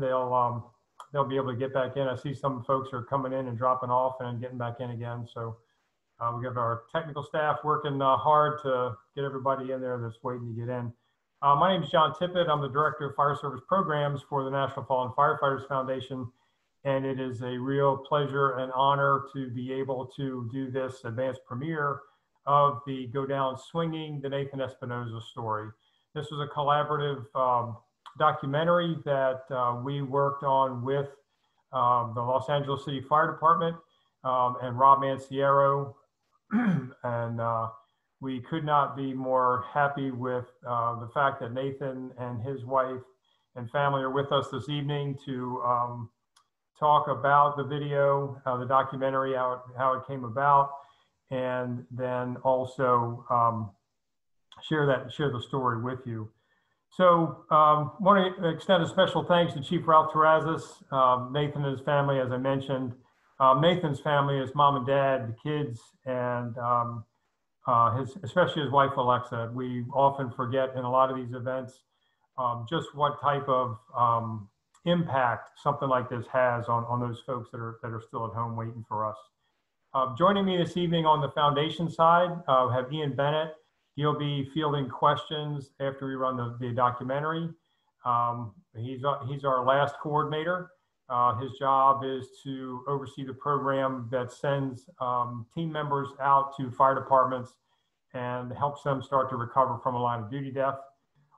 they'll be able to get back in. I see some folks are coming in and dropping off and getting back in again. So we have our technical staff working hard to get everybody in there that's waiting to get in. My name is John Tippett. I'm the Director of Fire Service Programs for the National Fallen Firefighters Foundation. And it is a real pleasure and honor to be able to do this advanced premiere of the Go Down Swinging, the Nathan Espinoza story. This was a collaborative documentary that we worked on with the Los Angeles City Fire Department and Rob Manciero. And we could not be more happy with the fact that Nathan and his wife and family are with us this evening to talk about the video, the documentary, how it came about, and then also share the story with you. So want to extend a special thanks to Chief Ralph Terrazas, Nathan and his family, as I mentioned. Nathan's family is mom and dad, the kids, and especially his wife, Alexa. We often forget in a lot of these events just what type of impact something like this has on those folks that are still at home waiting for us. Joining me this evening on the foundation side, have Ian Bennett. He'll be fielding questions after we run the documentary. He's our last coordinator. His job is to oversee the program that sends team members out to fire departments and helps them start to recover from a line of duty death.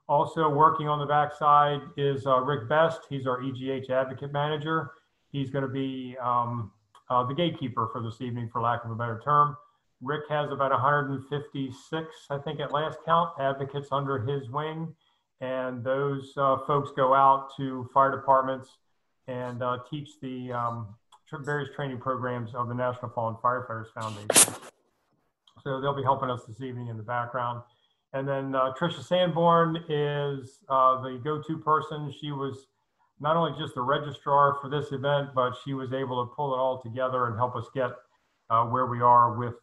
Also working on the backside is Rick Best. He's our EGH advocate manager. He's going to be the gatekeeper for this evening, for lack of a better term. Rick has about 156, I think at last count, advocates under his wing. And those folks go out to fire departments and teach the various training programs of the National Fallen Firefighters Foundation. So they'll be helping us this evening in the background. And then Tricia Sanborn is the go-to person. She was not only just the registrar for this event, but she was able to pull it all together and help us get where we are with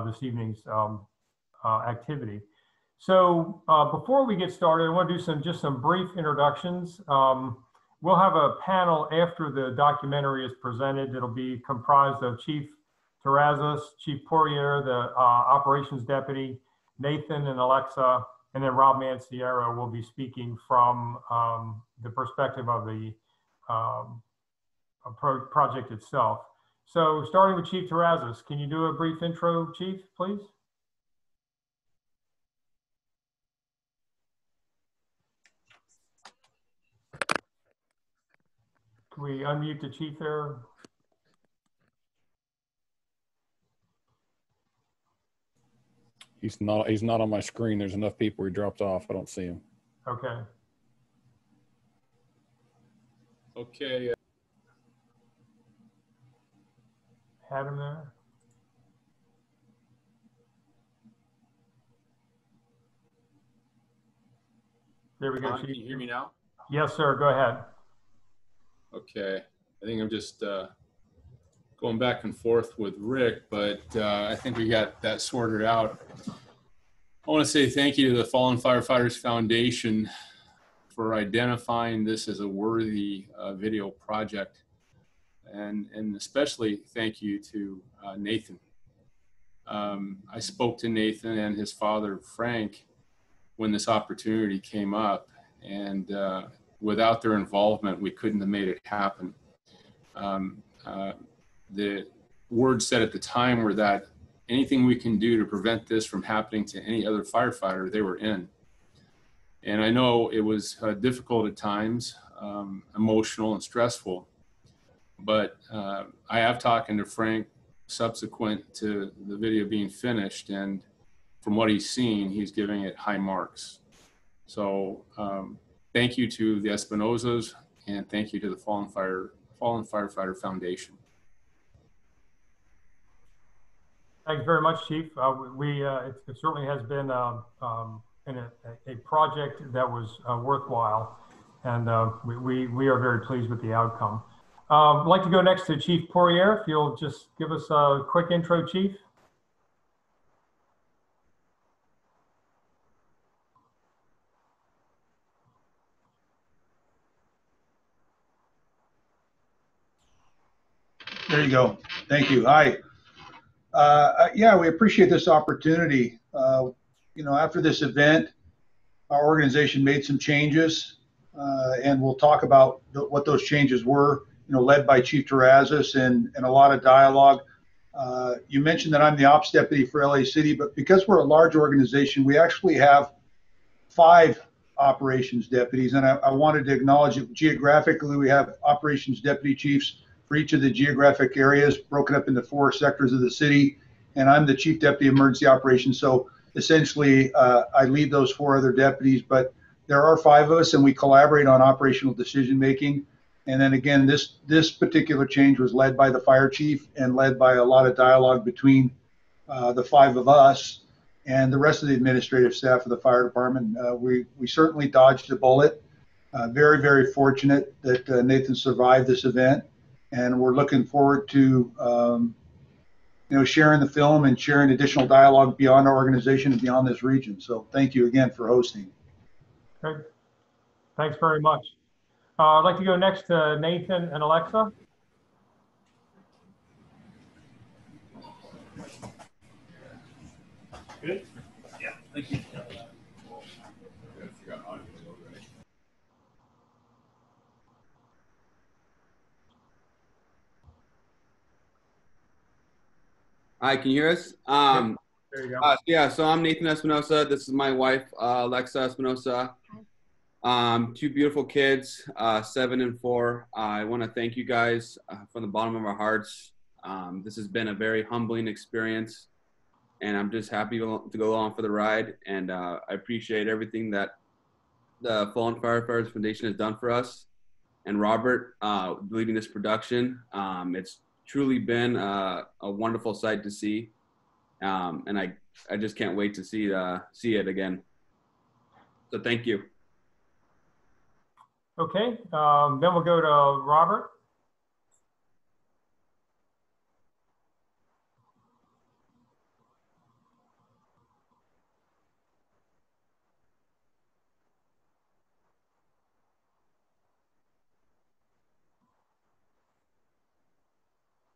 this evening's activity. So before we get started, I want to do just some brief introductions. We'll have a panel after the documentary is presented. It'll be comprised of Chief Terrazas, Chief Poirier, the operations deputy, Nathan and Alexa, and then Rob Manciero will be speaking from the perspective of the project itself. So starting with Chief Terrazas, can you do a brief intro, Chief, please? Can we unmute the Chief there? He's not on my screen. There's enough people where he dropped off. I don't see him. Okay. Okay. Had him there. There we go, Chief. Can you hear me now? Yes, sir. Go ahead. Okay. I think I'm just going back and forth with Rick, but I think we got that sorted out. I want to say thank you to the Fallen Firefighters Foundation for identifying this as a worthy video project. And especially thank you to Nathan. I spoke to Nathan and his father, Frank, when this opportunity came up, and without their involvement, we couldn't have made it happen. The words said at the time were that anything we can do to prevent this from happening to any other firefighter, they were in. And I know it was difficult at times, emotional and stressful, but I have talked to Frank subsequent to the video being finished, and from what he's seen, he's giving it high marks. So thank you to the Espinozas, and thank you to the Fallen Firefighter Foundation. Thanks very much, Chief. It certainly has been a project that was worthwhile, and we are very pleased with the outcome. I'd like to go next to Chief Poirier. If you'll just give us a quick intro, Chief. There you go. Thank you. Hi. Yeah, we appreciate this opportunity. After this event, our organization made some changes, and we'll talk about what those changes were, led by Chief Terrazas and a lot of dialogue. You mentioned that I'm the ops deputy for LA City, but because we're a large organization, we actually have 5 operations deputies. And I wanted to acknowledge that geographically, we have operations deputy chiefs for each of the geographic areas broken up into 4 sectors of the city. And I'm the chief deputy of emergency operations. So essentially, I lead those 4 other deputies, but there are 5 of us and we collaborate on operational decision making. And then again, this particular change was led by the fire chief and led by a lot of dialogue between the 5 of us and the rest of the administrative staff of the fire department. We certainly dodged a bullet. Very, very fortunate that Nathan survived this event. And we're looking forward to sharing the film and sharing additional dialogue beyond our organization and beyond this region. So thank you again for hosting. Great. Thanks very much. I'd like to go next to Nathan and Alexa. Good? Yeah, thank you. Hi, can you hear us? There you go. Yeah, so I'm Nathan Espinosa. This is my wife, Alexa Espinosa. 2 beautiful kids, 7 and 4. I want to thank you guys from the bottom of our hearts. This has been a very humbling experience, and I'm just happy to go along for the ride. And I appreciate everything that the Fallen Firefighters Foundation has done for us. And Robert leading this production. It's truly been a wonderful sight to see. And I just can't wait to see it again. So thank you. Okay, then we'll go to Robert.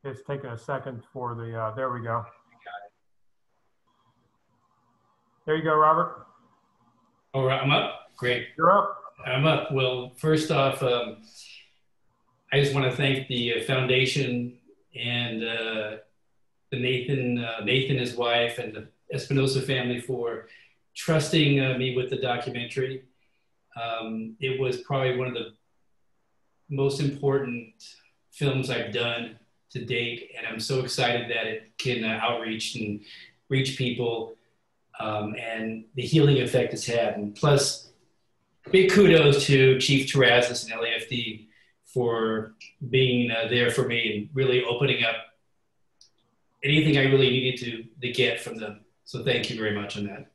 It's taking a second for the, there we go. There you go, Robert. All right, I'm up. Great. You're up. I'm up. Well, first off, I just want to thank the foundation and the Nathan, his wife, and the Espinosa family for trusting me with the documentary. It was probably one of the most important films I've done to date, and I'm so excited that it can outreach and reach people, and the healing effect it's had. And plus, big kudos to Chief Terrazas and LAFD for being there for me and really opening up anything I really needed to get from them. So thank you very much on that.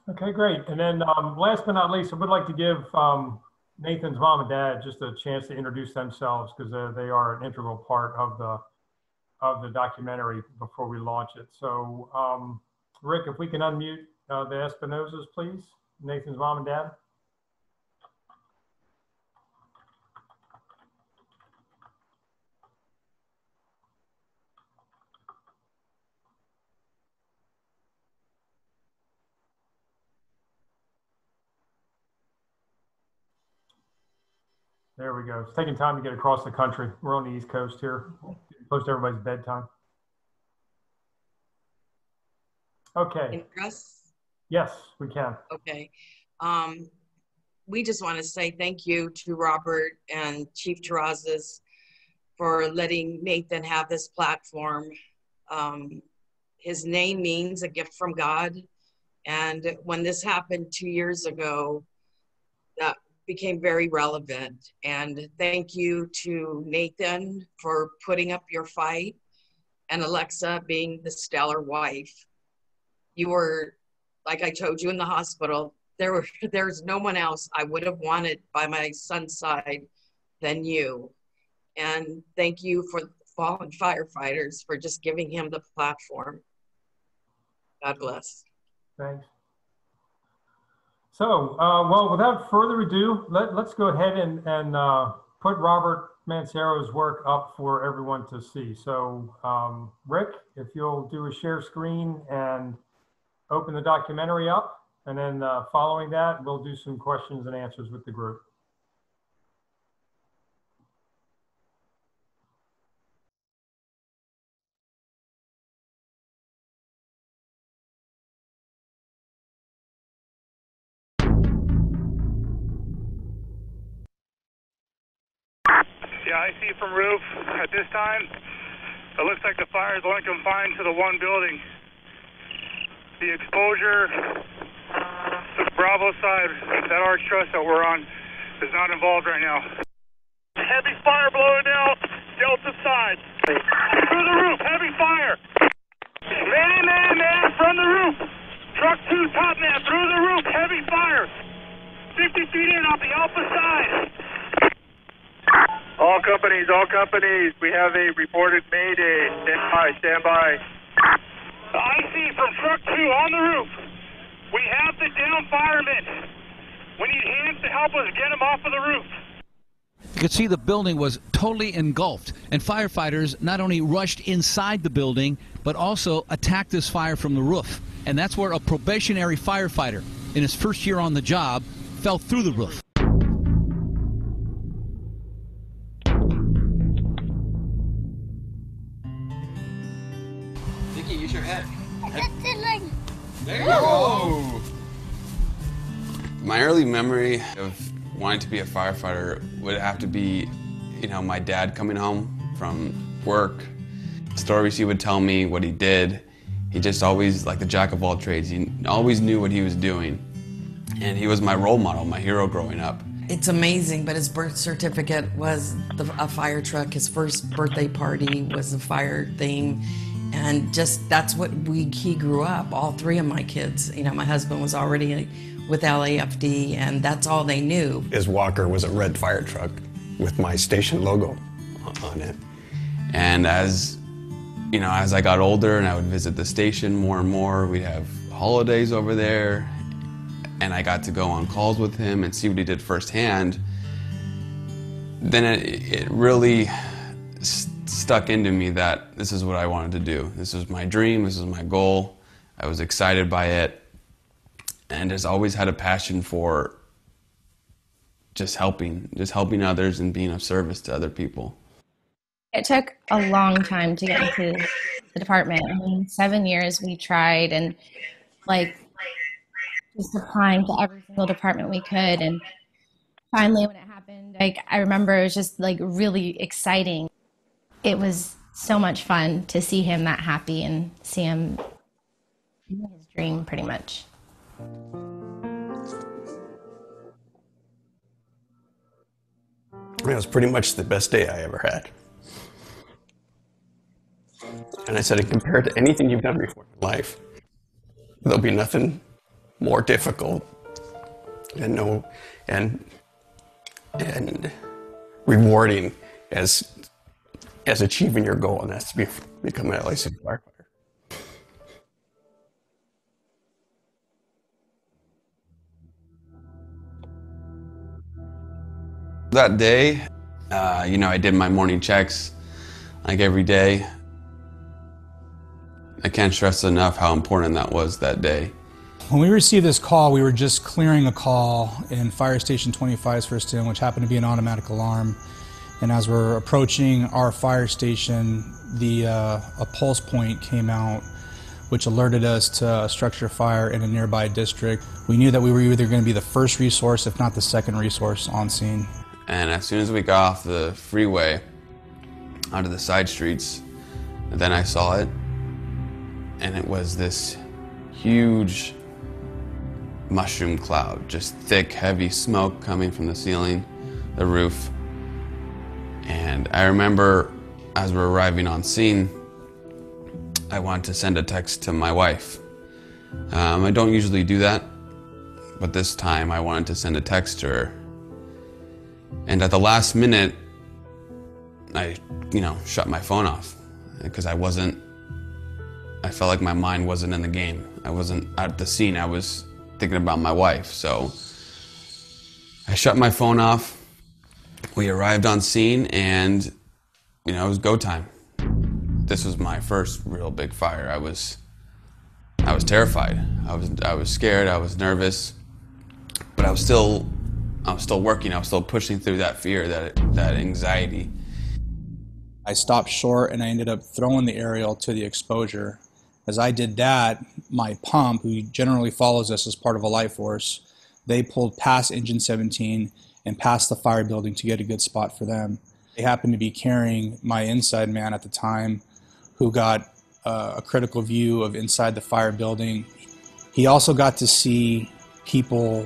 Okay, great. And then last but not least, I would like to give Nathan's mom and dad just a chance to introduce themselves, because they are an integral part of the documentary before we launch it. So Rick, if we can unmute the Espinosas, please. Nathan's mom and dad. There we go. It's taking time to get across the country. We're on the East Coast here, close to everybody's bedtime. Okay. Yes, we can. Okay. We just want to say thank you to Robert and Chief Terrazas for letting Nathan have this platform. His name means a gift from God. And when this happened 2 years ago, that became very relevant. And thank you to Nathan for putting up your fight, and Alexa being the stellar wife. You were, like I told you in the hospital, there's no one else I would have wanted by my son's side than you. And thank you for fallen firefighters for just giving him the platform. God bless. Thanks. So, well, without further ado, let's go ahead and put Robert Mancero's work up for everyone to see. So Rick, if you'll do a share screen and open the documentary up, and then following that, we'll do some questions and answers with the group. Yeah, I see from roof. At this time, it looks like the fire is only confined to the one building. The exposure to the Bravo side, that arch truss that we're on, is not involved right now. Heavy fire blowing out Delta side. Through the roof, heavy fire. Man, from the roof. Truck 2, top man, through the roof, heavy fire. 50 feet in off the Alpha side. All companies, we have a reported mayday. Stand by. I see from truck 2 on the roof. We have the down firemen. We need hands to help us get them off of the roof. You could see the building was totally engulfed, and firefighters not only rushed inside the building, but also attacked this fire from the roof. And that's where a probationary firefighter, in his first year on the job, fell through the roof. Vicky, use your head. There you go. My early memory of wanting to be a firefighter would have to be, my dad coming home from work. Stories he would tell me, what he did. He just always, like the jack of all trades, he always knew what he was doing. And he was my role model, my hero growing up. It's amazing, but his birth certificate was a fire truck. His first birthday party was a fire theme. And just that's what he grew up, all three of my kids. My husband was already with LAFD, and that's all they knew. His walker was a red fire truck with my station logo on it. And as I got older and I would visit the station more and more, we'd have holidays over there, and I got to go on calls with him and see what he did firsthand. Then it really stuck into me that this is what I wanted to do. This was my dream, this was my goal. I was excited by it, and just always had a passion for just helping others and being of service to other people. It took a long time to get into the department. 7 years we tried, and just applying to every single department we could. And finally, when it happened, I remember it was just really exciting. It was so much fun to see him that happy and see him in his dream, pretty much. It was pretty much the best day I ever had. And I said, compared to anything you've done before in life, there'll be nothing more difficult and rewarding as achieving your goal, and that's to become an licensed firefighter. That day, I did my morning checks like every day. I can't stress enough how important that was that day. When we received this call, we were just clearing a call in Fire Station 25's first in, which happened to be an automatic alarm. And as we're approaching our fire station, a pulse point came out, which alerted us to a structure fire in a nearby district. We knew that we were either going to be the first resource, if not the second resource on scene. And as soon as we got off the freeway, onto the side streets, then I saw it, and it was this huge mushroom cloud, just thick, heavy smoke coming from the ceiling, the roof. And I remember as we're arriving on scene, I wanted to send a text to my wife. I don't usually do that, but this time I wanted to send a text to her. And at the last minute, I, shut my phone off because I felt like my mind wasn't in the game. I wasn't at the scene. I was thinking about my wife. So I shut my phone off, We arrived on scene and, you know, it was go time. This was my first real big fire. I was terrified. I was scared. I was nervous, but I was still working. I was still pushing through that fear, that anxiety. I stopped short and I ended up throwing the aerial to the exposure. As I did that, my pump, who generally follows us as part of a light force, they pulled past engine 17 and past the fire building to get a good spot for them. They happened to be carrying my inside man at the time, who got a critical view of inside the fire building. He also got to see people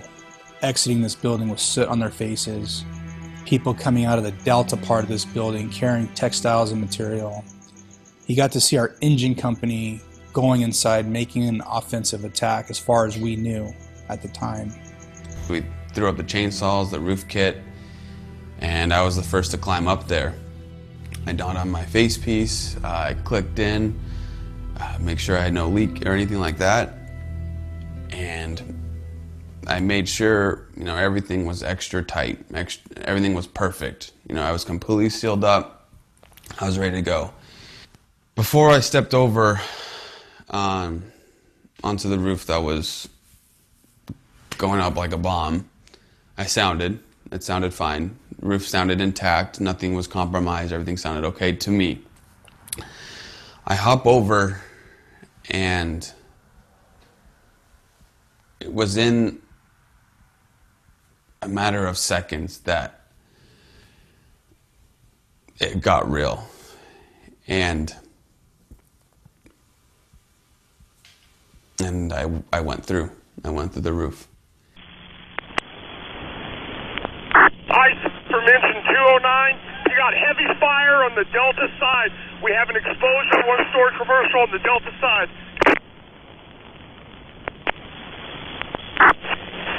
exiting this building with soot on their faces, people coming out of the Delta part of this building carrying textiles and material. He got to see our engine company going inside, making an offensive attack as far as we knew at the time. We threw up the chainsaws, the roof kit, and I was the first to climb up there. I donned on my face piece, I clicked in, make sure I had no leak or anything like that, and I made sure, you know, everything was extra tight, everything was perfect. You know, I was completely sealed up, I was ready to go. Before I stepped over onto the roof that was going up like a bomb, it sounded fine. The roof sounded intact, nothing was compromised, everything sounded okay to me. I hop over and it was in a matter of seconds that it got real. And I went through the roof. Ice from engine 209. You got heavy fire on the Delta side. We have an explosion, one storage reversal on the Delta side.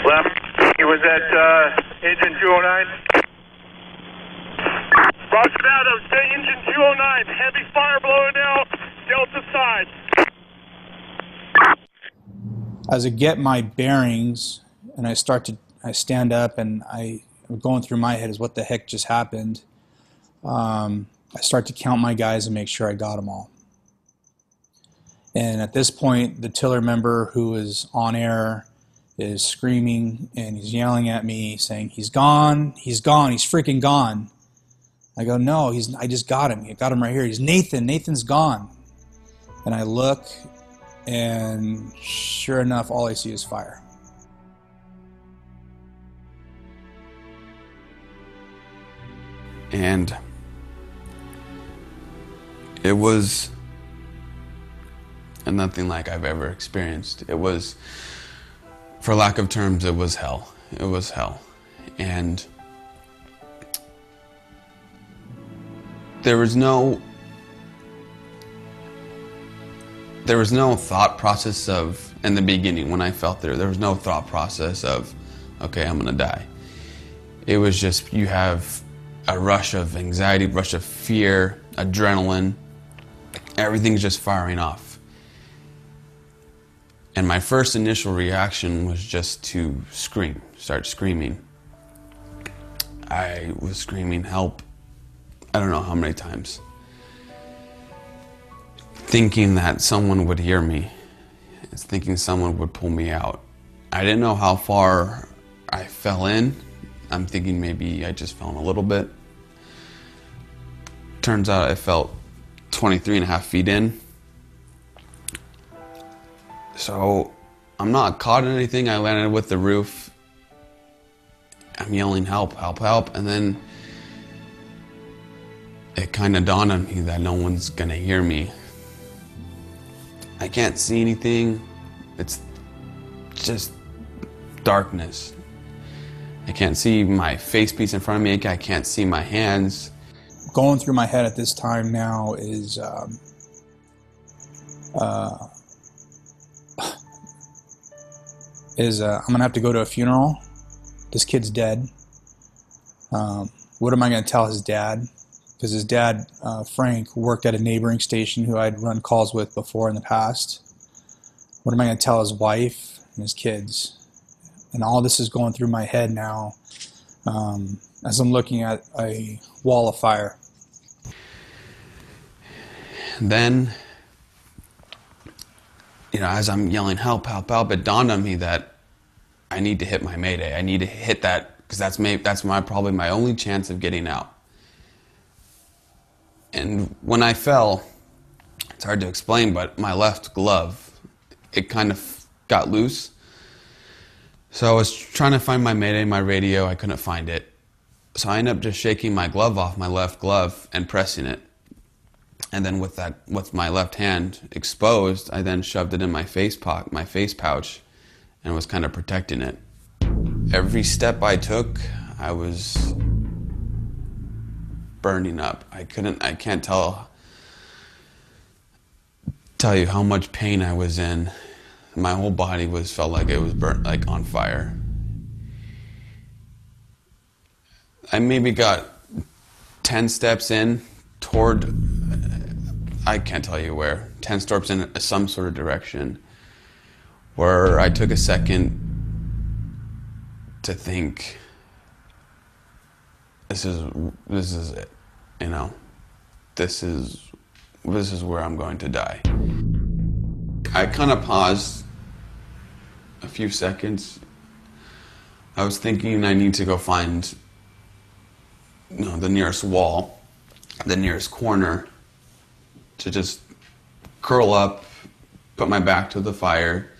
Left. It was at engine 209. Roger that. I was saying engine 209. Heavy fire blowing out Delta side. As I get my bearings and I stand up and I'm going through my head is what the heck just happened. I start to count my guys and make sure I got them all. And at this point, the tiller member who is on air is screaming and he's yelling at me saying, he's gone, he's freaking gone. I go, no, I just got him. I got him right here. He's Nathan's gone. And I look, and sure enough, all I see is fire. And it was nothing like I've ever experienced. It was, for lack of terms, it was hell. It was hell. And there was no thought process of, in the beginning when I felt there was no thought process of, okay, I'm gonna die. It was just, you have a rush of anxiety, rush of fear, adrenaline, everything's just firing off. And my first initial reaction was just to start screaming. I was screaming help, I don't know how many times. Thinking that someone would hear me, thinking someone would pull me out. I didn't know how far I fell in. I'm thinking maybe I just fell in a little bit. Turns out I felt 23.5 feet in. So I'm not caught in anything. I landed with the roof. I'm yelling help, help, help. And then it kind of dawned on me that no one's gonna hear me. I can't see anything. It's just darkness. I can't see my face piece in front of me. I can't see my hands. Going through my head at this time now is I'm gonna have to go to a funeral. This kid's dead. What am I gonna tell his dad? Because his dad, Frank, worked at a neighboring station who I'd run calls with before in the past. What am I going to tell his wife and his kids? And all this is going through my head now. as I'm looking at a wall of fire. And then, as I'm yelling, help, help, help, it dawned on me that I need to hit my mayday. I need to hit that, because that's probably my only chance of getting out. And when I fell, it's hard to explain, but my left glove, it kind of got loose. So I was trying to find my mayday, my radio, I couldn't find it. So I ended up just shaking my glove off, my left glove, and pressing it. And then with my left hand exposed, I then shoved it in my face pouch, and was kind of protecting it. Every step I took, I was burning up. I can't tell you how much pain I was in. My whole body felt like it was burnt, like on fire. I maybe got 10 steps in toward, I can't tell you where, 10 steps in some sort of direction, where I took a second to think, this is it, this is where I'm going to die. I kind of paused a few seconds. I was thinking I need to go find the nearest wall, the nearest corner, to just curl up, put my back to the fire,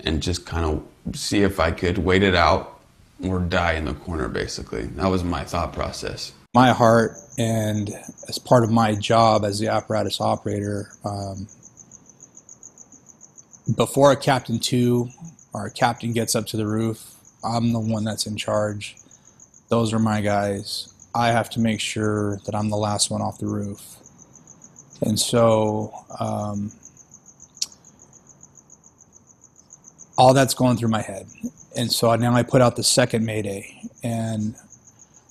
and just kind of see if I could wait it out or die in the corner, basically. That was my thought process. My heart, and as part of my job as the apparatus operator, before a Captain 2 or a captain gets up to the roof, I'm the one that's in charge. Those are my guys. I have to make sure that I'm the last one off the roof. And so all that's going through my head. And so now I put out the second mayday. And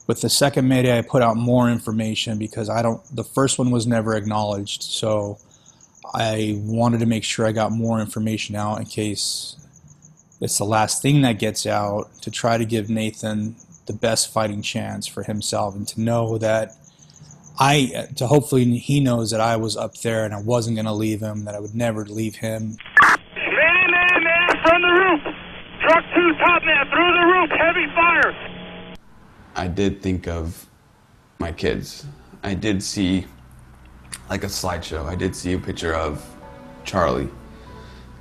with the second mayday, I put out more information because the first one was never acknowledged. So I wanted to make sure I got more information out in case it's the last thing that gets out, to try to give Nathan the best fighting chance for himself, and to know that hopefully he knows that I was up there and I wasn't going to leave him, that I would never leave him. Man, from the roof! Truck 2 top man, through the roof, heavy fire! I did think of my kids. I did see, like a slideshow, I did see a picture of Charlie,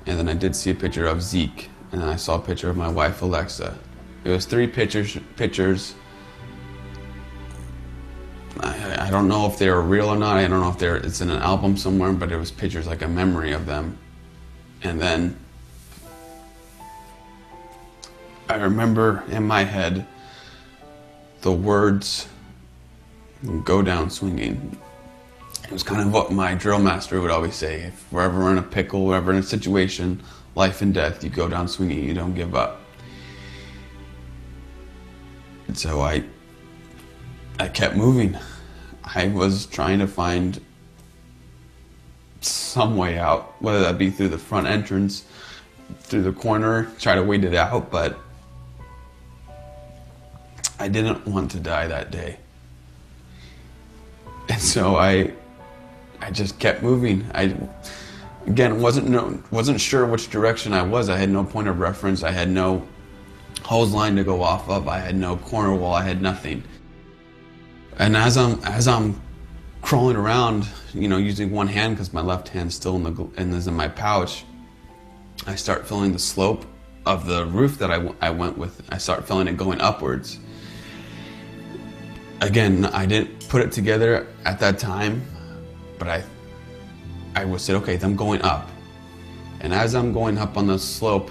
and then I did see a picture of Zeke, and then I saw a picture of my wife, Alexa. It was 3 pictures. I don't know if they were real or not. I don't know if it's in an album somewhere, but it was pictures, like a memory of them. And then I remember in my head the words, "Go down swinging." It was kind of what my drill master would always say. If we're ever in a pickle, we're ever in a situation, life and death, you go down swinging, you don't give up. And so I kept moving. I was trying to find some way out, whether that be through the front entrance, through the corner, try to wait it out, but I didn't want to die that day. And so I just kept moving. I, again, wasn't sure which direction I was. I had no point of reference. I had no hose line to go off of. I had no corner wall. I had nothing. And as I'm crawling around, using one hand because my left hand's still in my pouch, I start feeling the slope of the roof that I went with. I start feeling it going upwards. Again, I didn't put it together at that time, but I said, okay, I'm going up. And as I'm going up on the slope,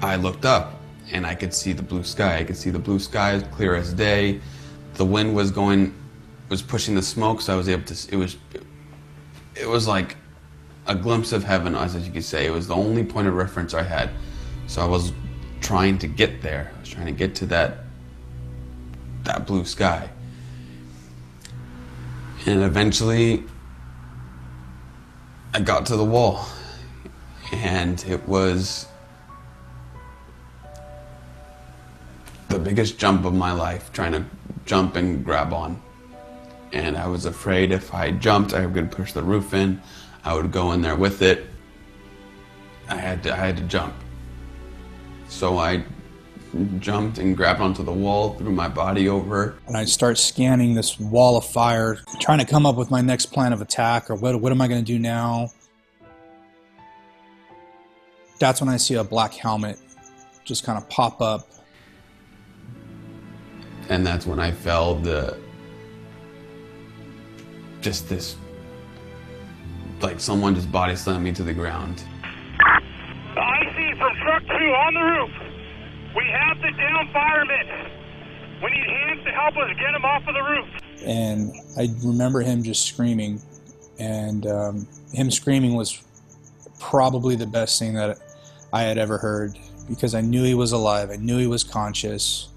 I looked up and I could see the blue sky. I could see the blue sky clear as day. The wind was pushing the smoke, so I was able to, it was like a glimpse of heaven, as you could say. It was the only point of reference I had. So I was trying to get there. I was trying to get to that blue sky. And eventually I got to the wall, and it was the biggest jump of my life, trying to jump and grab on. And I was afraid if I jumped, I would push the roof in. I would go in there with it. I had to jump. So I jumped and grabbed onto the wall, threw my body over. And I start scanning this wall of fire, trying to come up with my next plan of attack, or what am I going to do now? That's when I see a black helmet just kind of pop up. And that's when I felt just this, like someone just body slammed me to the ground. I see from truck 2 on the roof. We have the down fireman. We need hands to help us get him off of the roof. And I remember him just screaming, and him screaming was probably the best thing that I had ever heard, because I knew he was alive. I knew he was conscious.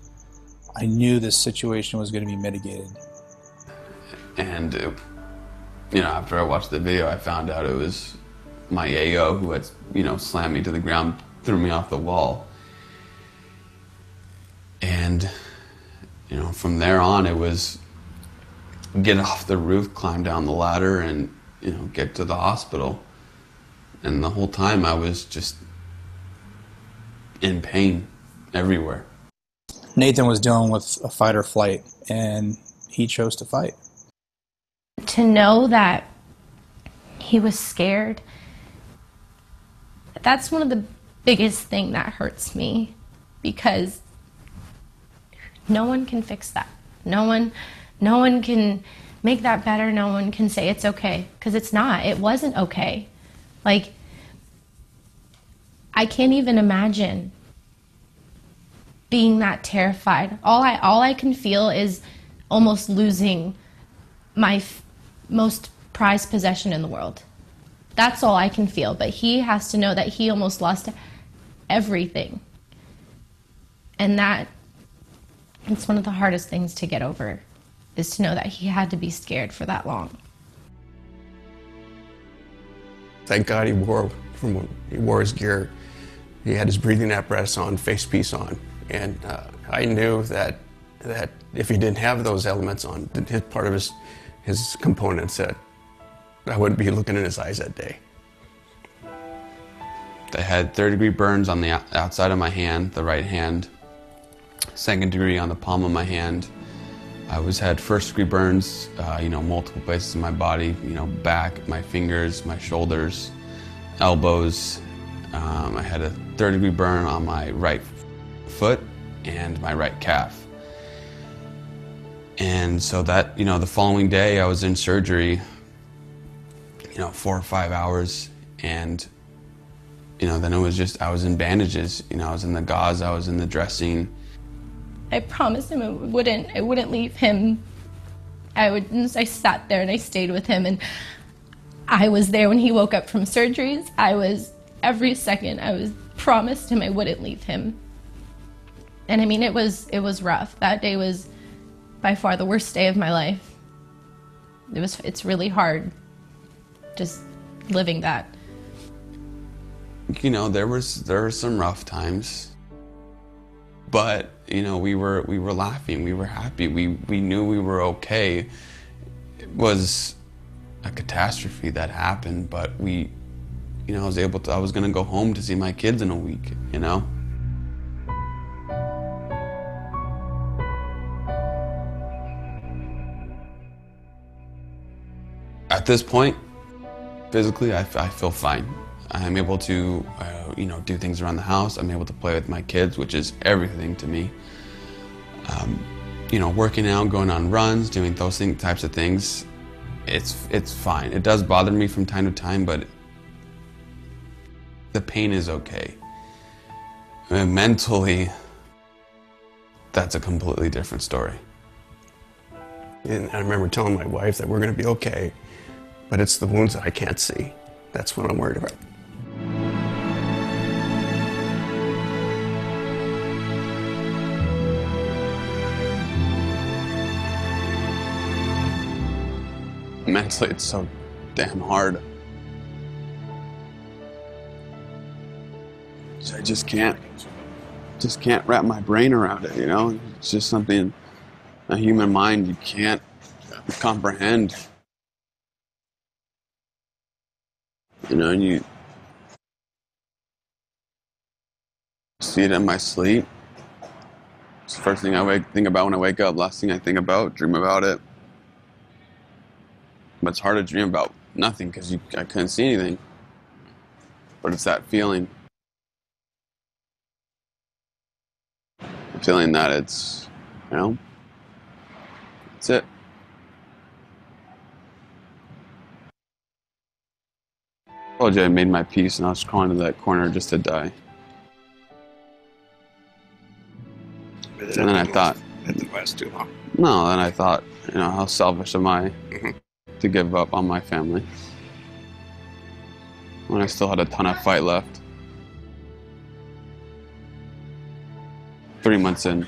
I knew this situation was going to be mitigated. And, you know, after I watched the video, I found out it was my AO who had, you know, slammed me to the ground, threw me off the wall. And, you know, from there on, it was get off the roof, climb down the ladder, and, you know, get to the hospital. And the whole time I was just in pain everywhere. Nathan was dealing with a fight or flight, and he chose to fight. To know that he was scared, that's one of the biggest things that hurts me, because no one can fix that. No one can make that better. No one can say it's okay, because it's not. It wasn't okay. Like, I can't even imagine being that terrified. All I can feel is almost losing my most prized possession in the world. That's all I can feel. But he has to know that he almost lost everything. And that, it's one of the hardest things to get over, is to know that he had to be scared for that long. Thank God he wore his gear. He had his breathing apparatus on, face piece on. And I knew that if he didn't have those elements on, his part of his components, that I wouldn't be looking in his eyes that day. I had 3rd-degree burns on the outside of my hand, the right hand, 2nd degree on the palm of my hand. I had 1st-degree burns, you know, multiple places in my body, you know, back, my fingers, my shoulders, elbows. I had a 3rd-degree burn on my right foot and my right calf. And so that, you know, the following day I was in surgery, you know, 4 or 5 hours, and, you know, then it was just, I was in bandages, you know, I was in the gauze, I was in the dressing. I promised him I wouldn't leave him. I sat there and I stayed with him, and I was there when he woke up from surgeries. Every second, I promised him I wouldn't leave him. And I mean, it was rough. That day was by far the worst day of my life. It's really hard just living that. You know, there were some rough times, but, you know, we were laughing, we were happy, we knew we were okay. It was a catastrophe that happened, but you know, I was gonna go home to see my kids in a week, you know? At this point, physically, I feel fine. I'm able to, you know, do things around the house. I'm able to play with my kids, which is everything to me. You know, working out, going on runs, doing those types of things, it's fine. It does bother me from time to time, but the pain is okay. And mentally, that's a completely different story. And I remember telling my wife that we're going to be okay, but it's the wounds that I can't see. That's what I'm worried about. Mentally, it's so damn hard. So I just can't. just can't wrap my brain around it, you know? It's just something, a human mind, you can't comprehend. You know, and you see it in my sleep. It's the first thing I think about when I wake up, last thing I think about, dream about it. But it's hard to dream about nothing because I couldn't see anything. But it's that feeling. The feeling that it's, you know, that's it. I told you I made my peace and I was crawling to that corner just to die. And then I thought, Didn't last too long. no, then I thought, you know, how selfish am I to give up on my family when I still had a ton of fight left. 3 months in,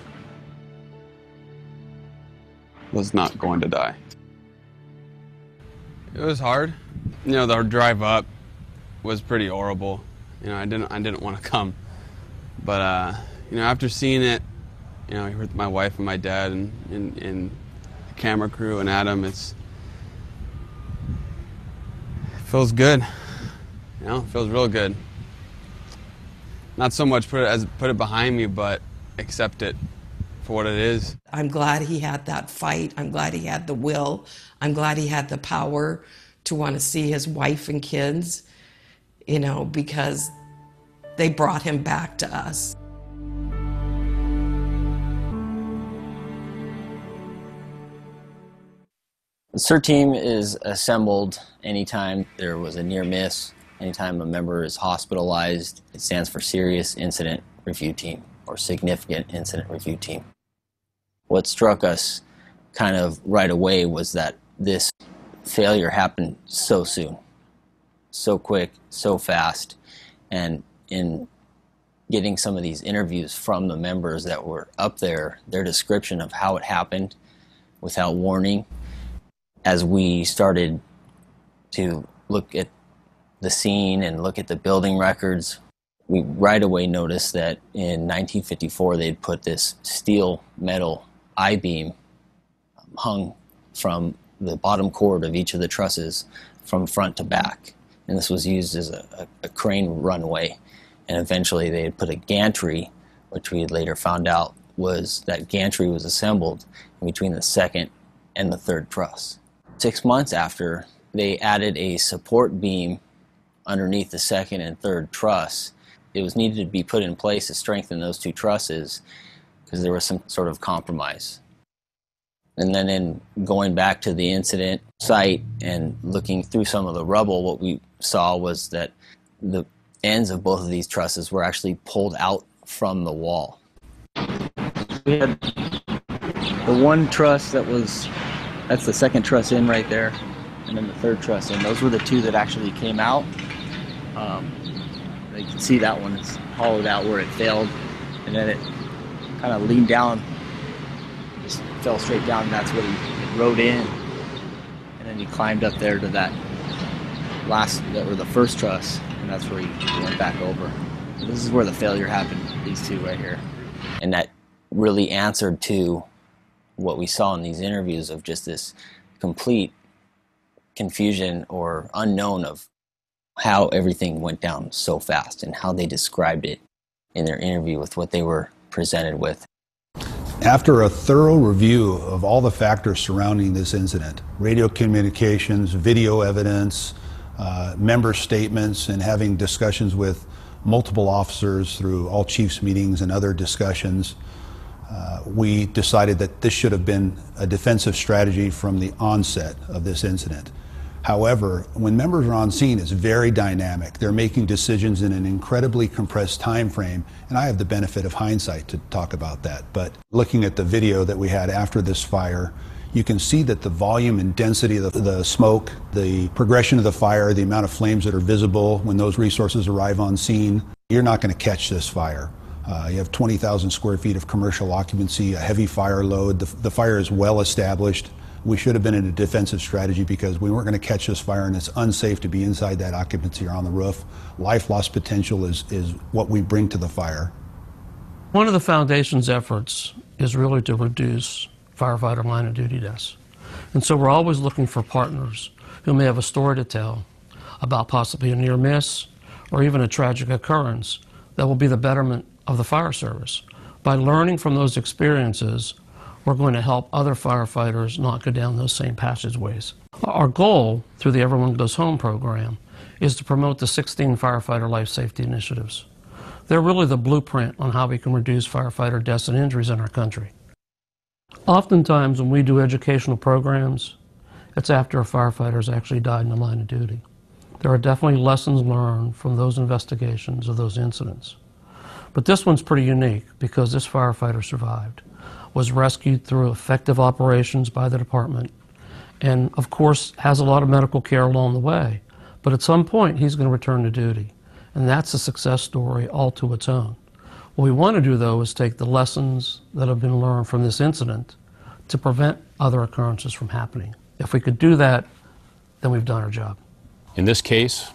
was not going to die. It was hard. You know, the drive up was pretty horrible. You know, I didn't want to come, but you know, after seeing it, you know, with my wife and my dad and the camera crew and Adam, it feels good. You know, it feels real good. Not so much put it behind me, but accept it for what it is. I'm glad he had that fight. I'm glad he had the will. I'm glad he had the power to want to see his wife and kids, you know, because they brought him back to us. The CERT team is assembled anytime there was a near miss, anytime a member is hospitalized. It stands for Serious Incident Review Team or Significant Incident Review Team. What struck us kind of right away was that this failure happened so soon, so quick, so fast, and in getting some of these interviews from the members that were up there, their description of how it happened without warning. As we started to look at the scene and look at the building records, we right away noticed that in 1954 they'd put this steel metal I-beam hung from the bottom cord of each of the trusses from front to back. And this was used as a crane runway. And eventually they had put a gantry, which we had later found out was that gantry was assembled in between the second and the third truss. 6 months after, they added a support beam underneath the second and third truss. It was needed to be put in place to strengthen those two trusses because there was some sort of compromise. And then in going back to the incident site and looking through some of the rubble, what we saw was that the ends of both of these trusses were actually pulled out from the wall. We had the one truss that's the second truss in right there, and then the third truss in. Those were the two that actually came out. You can see that one is hollowed out where it failed, and then it kind of leaned down, just fell straight down, and that's what he rode in. And then he climbed up there to that the first truss, and that's where he went back over. So this is where the failure happened, these two right here. And that really answered to what we saw in these interviews of just this complete confusion or unknown of how everything went down so fast and how they described it in their interview with what they were presented with. After a thorough review of all the factors surrounding this incident, radio communications, video evidence, member statements, and having discussions with multiple officers through all chiefs meetings and other discussions, we decided that this should have been a defensive strategy from the onset of this incident. However, when members are on scene, it's very dynamic. They're making decisions in an incredibly compressed time frame, and I have the benefit of hindsight to talk about that. But looking at the video that we had after this fire, you can see that the volume and density of the smoke, the progression of the fire, the amount of flames that are visible when those resources arrive on scene, you're not going to catch this fire. You have 20,000 square feet of commercial occupancy, a heavy fire load. The fire is well established. We should have been in a defensive strategy because we weren't going to catch this fire, and it's unsafe to be inside that occupancy or on the roof. Life loss potential is what we bring to the fire. One of the foundation's efforts is really to reduce firefighter line of duty deaths. And so we're always looking for partners who may have a story to tell about possibly a near miss or even a tragic occurrence that will be the betterment of the fire service. By learning from those experiences, we're going to help other firefighters not go down those same passageways. Our goal through the Everyone Goes Home program is to promote the 16 firefighter life safety initiatives. They're really the blueprint on how we can reduce firefighter deaths and injuries in our country. Oftentimes when we do educational programs, it's after a firefighter's actually died in the line of duty. There are definitely lessons learned from those investigations of those incidents. But this one's pretty unique because this firefighter survived, was rescued through effective operations by the department, and of course has a lot of medical care along the way. But at some point he's going to return to duty, and that's a success story all to its own. What we want to do though is take the lessons that have been learned from this incident to prevent other occurrences from happening. If we could do that, then we've done our job. In this case,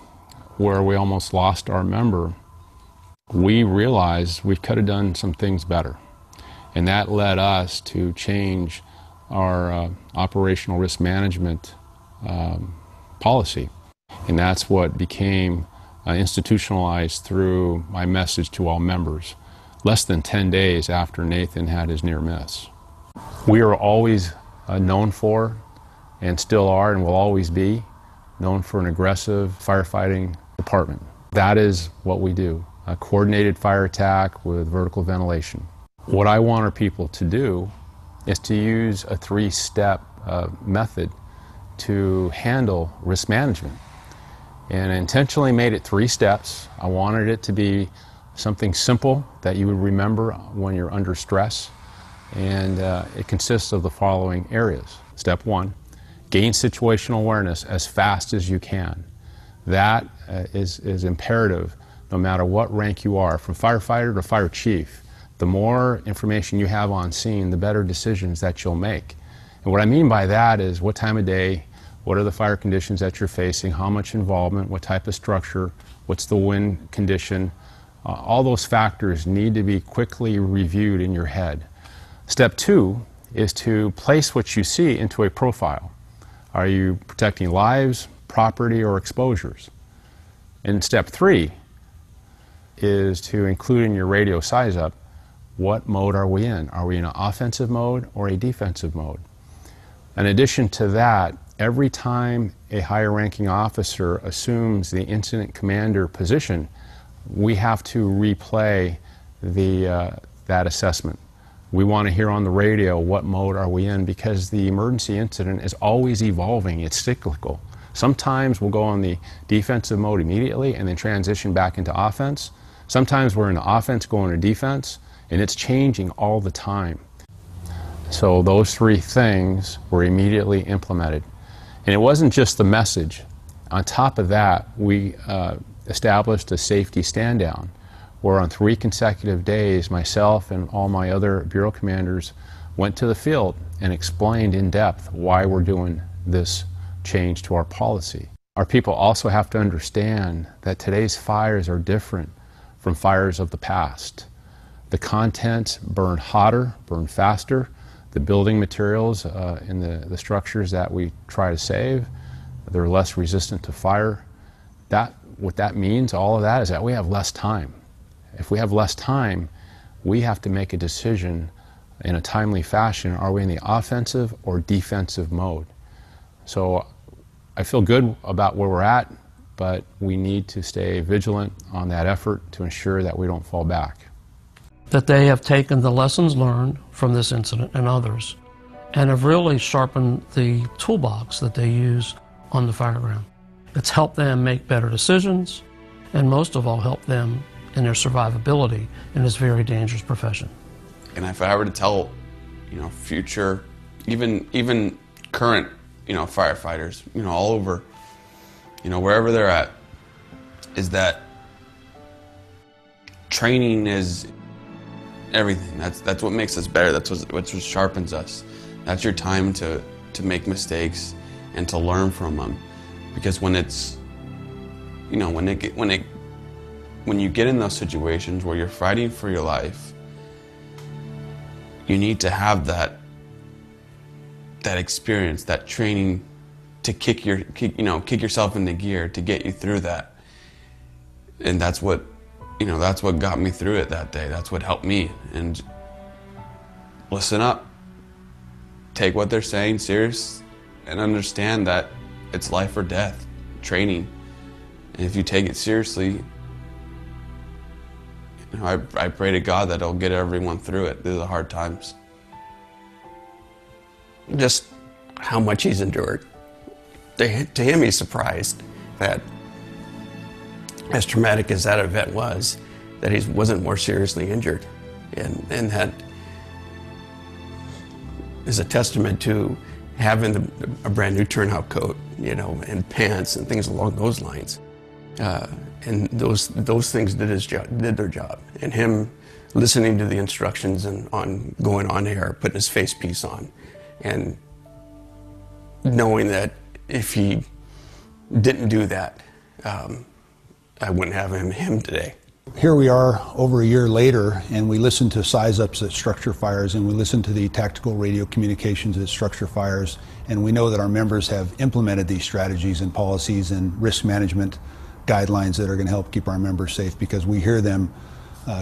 where we almost lost our member, we realized we could have done some things better. And that led us to change our operational risk management policy. And that's what became institutionalized through my message to all members, less than 10 days after Nathan had his near miss. We are always known for, and still are and will always be, known for an aggressive firefighting department. That is what we do, a coordinated fire attack with vertical ventilation. What I want our people to do is to use a 3-step method to handle risk management. And I intentionally made it 3 steps. I wanted it to be something simple that you would remember when you're under stress. And it consists of the following areas. Step 1, gain situational awareness as fast as you can. That is imperative no matter what rank you are, from firefighter to fire chief. The more information you have on scene, the better decisions that you'll make. And what I mean by that is what time of day, what are the fire conditions that you're facing, how much involvement, what type of structure, what's the wind condition. All those factors need to be quickly reviewed in your head. Step 2 is to place what you see into a profile. Are you protecting lives, property, or exposures? And step 3 is to include in your radio size up, what mode are we in? Are we in an offensive mode or a defensive mode? In addition to that, every time a higher ranking officer assumes the incident commander position, we have to replay that assessment. We want to hear on the radio what mode are we in, because the emergency incident is always evolving, it's cyclical. Sometimes we'll go on the defensive mode immediately and then transition back into offense. Sometimes we're in offense going to defense, and it's changing all the time. So those 3 things were immediately implemented. And it wasn't just the message. On top of that, we established a safety stand down, where on 3 consecutive days, myself and all my other bureau commanders went to the field and explained in depth why we're doing this change to our policy. Our people also have to understand that today's fires are different from fires of the past. The contents burn hotter, burn faster. The building materials in the structures that we try to save, they're less resistant to fire. What that means, all of that, is that we have less time. If we have less time, we have to make a decision in a timely fashion. Are we in the offensive or defensive mode? So I feel good about where we're at, but we need to stay vigilant on that effort to ensure that we don't fall back. That they have taken the lessons learned from this incident and others and have really sharpened the toolbox that they use on the fire ground. It's helped them make better decisions, and most of all helped them in their survivability in this very dangerous profession. And if I were to tell, future, even current, firefighters, all over, wherever they're at, is that training is everything. That's what makes us better. That's what sharpens us. That's your time to make mistakes and to learn from them. Because when it's, when you get in those situations where you're fighting for your life you need to have that experience, that training to kick yourself into gear to get you through that. And that's what got me through it that day. That's what helped me. And listen up, take what they're saying serious, and understand that it's life or death training. And if you take it seriously, I pray to God that He'll get everyone through it, through the hard times. Just how much he's endured. To him, he's surprised that, as traumatic as that event was, that he wasn't more seriously injured. And that is a testament to having a brand new turnout coat, and pants and things along those lines. And those things did their job. And him listening to the instructions and on going on air, putting his face piece on, and knowing that if he didn't do that, I wouldn't have him today. Here we are over a year later, and we listen to size-ups at structure fires, and we listen to the tactical radio communications at structure fires, and we know that our members have implemented these strategies and policies and risk management guidelines that are going to help keep our members safe, because we hear them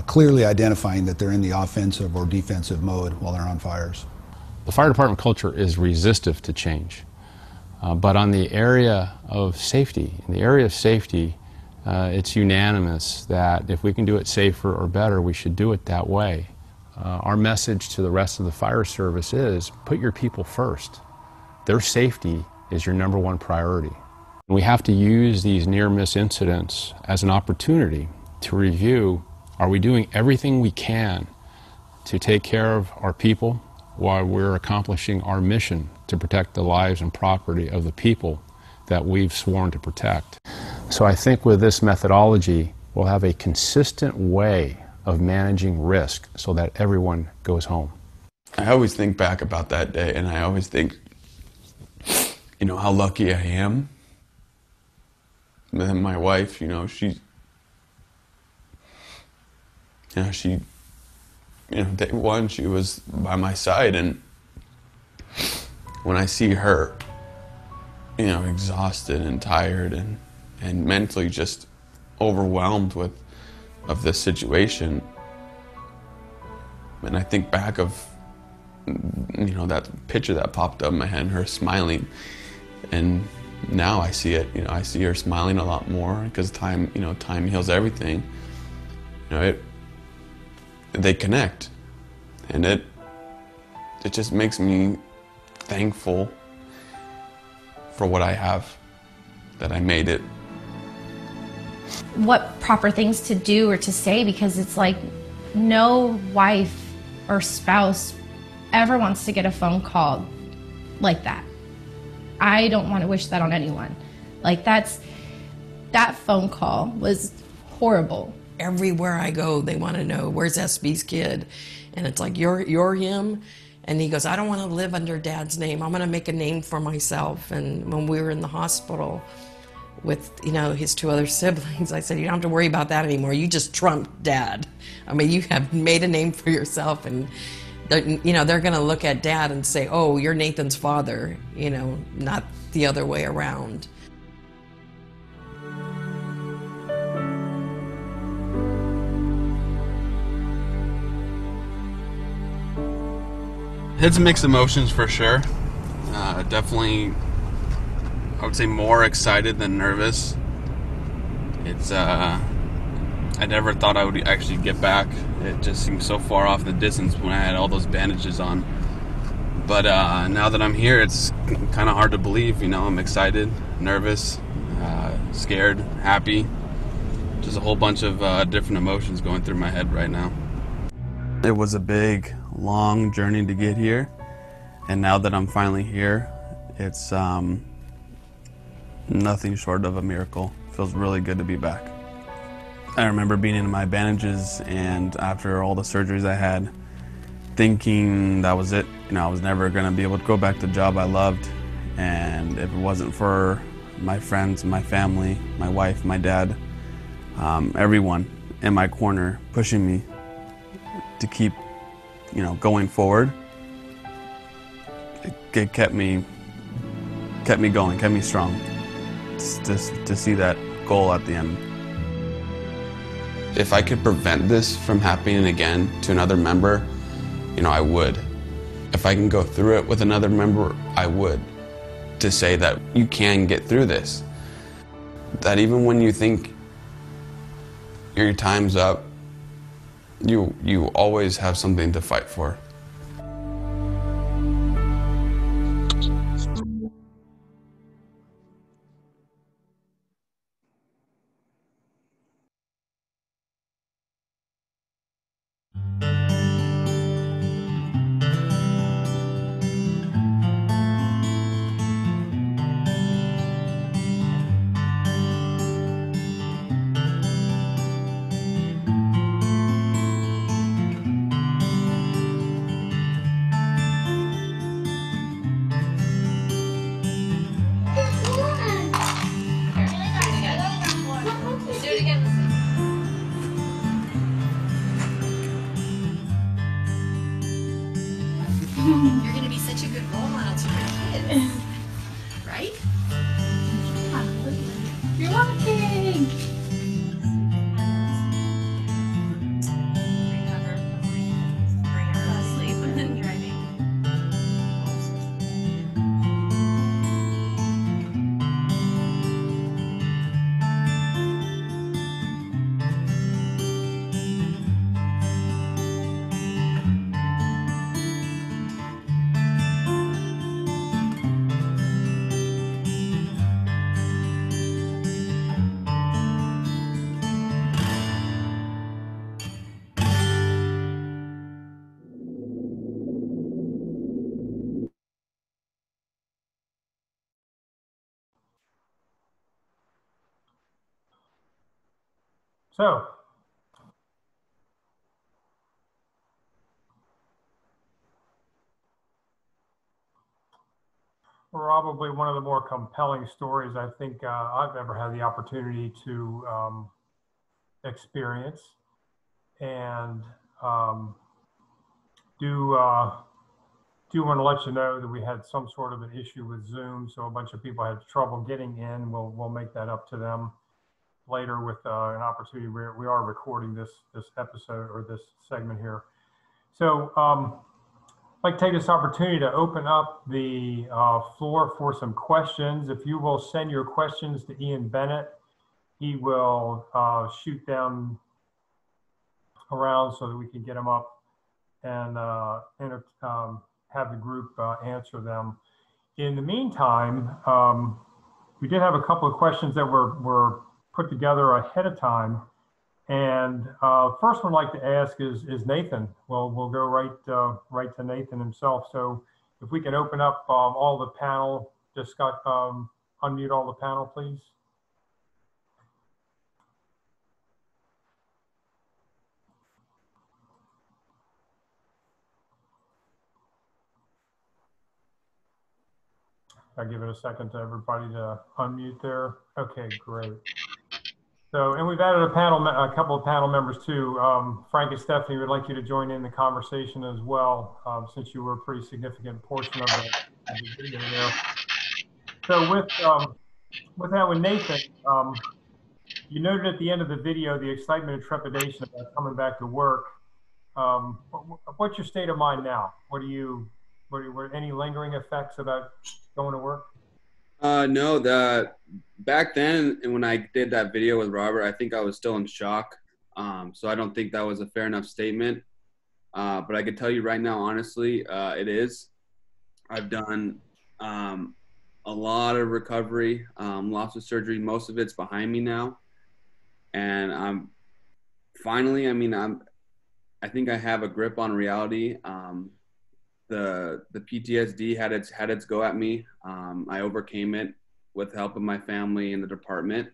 clearly identifying that they're in the offensive or defensive mode while they're on fires. The fire department culture is resistive to change, but on the area of safety, it's unanimous that if we can do it safer or better, we should do it that way. Our message to the rest of the fire service is put your people first. Their safety is your number one priority. We have to use these near-miss incidents as an opportunity to review, are we doing everything we can to take care of our people while we're accomplishing our mission to protect the lives and property of the people that we've sworn to protect. So I think with this methodology, we'll have a consistent way of managing risk so that everyone goes home. I always think back about that day, and I always think, how lucky I am. And then my wife, day one, she was by my side, and when I see her, exhausted and tired and mentally just overwhelmed of this situation, and I think back of, that picture that popped up in my head, her smiling, and now I see it, I see her smiling a lot more because time heals everything. They connect, and it just makes me thankful for what I have, that I made it. What proper things to do or to say, because it's like no wife or spouse ever wants to get a phone call like that. I don't want to wish that on anyone. That phone call was horrible. Everywhere I go, they want to know, where's SB's kid? And it's like, you're him? And he goes, I don't want to live under Dad's name. I'm going to make a name for myself. And when we were in the hospital with, his two other siblings, I said, you don't have to worry about that anymore. You just trumped Dad. I mean, you have made a name for yourself, and they're going to look at Dad and say, oh, you're Nathan's father, not the other way around. It's mixed emotions for sure. Definitely, I would say more excited than nervous. It's, I never thought I would actually get back. It just seemed so far off the distance when I had all those bandages on. But now that I'm here, it's kind of hard to believe. I'm excited, nervous, scared, happy. Just a whole bunch of different emotions going through my head right now. It was a big, long journey to get here. And now that I'm finally here, it's nothing short of a miracle. It feels really good to be back. I remember being in my bandages, and after all the surgeries I had, thinking that was it. I was never going to be able to go back to the job I loved. And if it wasn't for my friends, my family, my wife, my dad, everyone in my corner pushing me to keep you know, going forward, it kept me going, kept me strong to see that goal at the end. If I could prevent this from happening again to another member, you know, I would. If I can go through it with another member, I would. To say that you can get through this. That even when you think your time's up, you always have something to fight for. You're going to be such a good role model to your kids, right? You're walking. Sleep and then driving. So, probably one of the more compelling stories I think I've ever had the opportunity to experience. And do want to let you know that we had some sort of an issue with Zoom, so a bunch of people had trouble getting in. We'll make that up to them later with an opportunity. We are recording this episode or this segment here. So I'd like to take this opportunity to open up the floor for some questions. If you will send your questions to Ian Bennett, he will shoot them around so that we can get them up and have the group answer them. In the meantime, we did have a couple of questions that were put together ahead of time. And first one I'd like to ask is Nathan. Well, we'll go right to Nathan himself. So if we can open up all the panel, just unmute all the panel, please. I'll give it a second to everybody to unmute there. Okay, great. So, and we've added a couple of panel members too. Frank and Stephanie would like you to join in the conversation as well, since you were a pretty significant portion of the video there. So with Nathan, you noted at the end of the video the excitement and trepidation about coming back to work. What's your state of mind now? Were any lingering effects about going to work? No, back then when I did that video with Robert, I think I was still in shock. So I don't think that was a fair enough statement. But I could tell you right now, honestly, it is. I've done a lot of recovery, lots of surgery. Most of it's behind me now. And I'm finally, I think I have a grip on reality. The PTSD had its go at me. I overcame it with the help of my family and the department.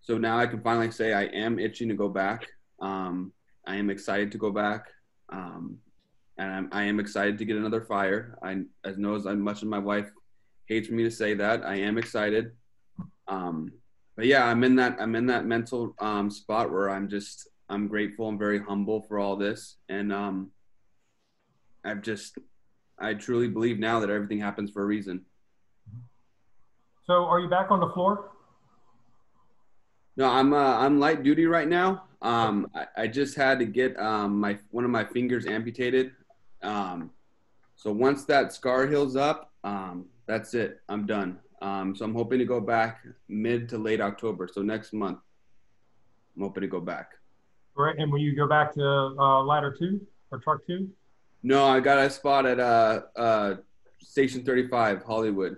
So now I can finally say I am itching to go back. I am excited to go back. And I am excited to get another fire. As much as my wife hates for me to say that, I am excited. But yeah, I'm in that mental spot where I'm grateful and very humble for all this. And I truly believe now that everything happens for a reason. So are you back on the floor? No, I'm light duty right now. I just had to get one of my fingers amputated. So once that scar heals up, that's it. I'm done. So I'm hoping to go back mid to late October. So next month, I'm hoping to go back. Right. And will you go back to ladder 2 or truck 2? No, I got a spot at Station 35, Hollywood.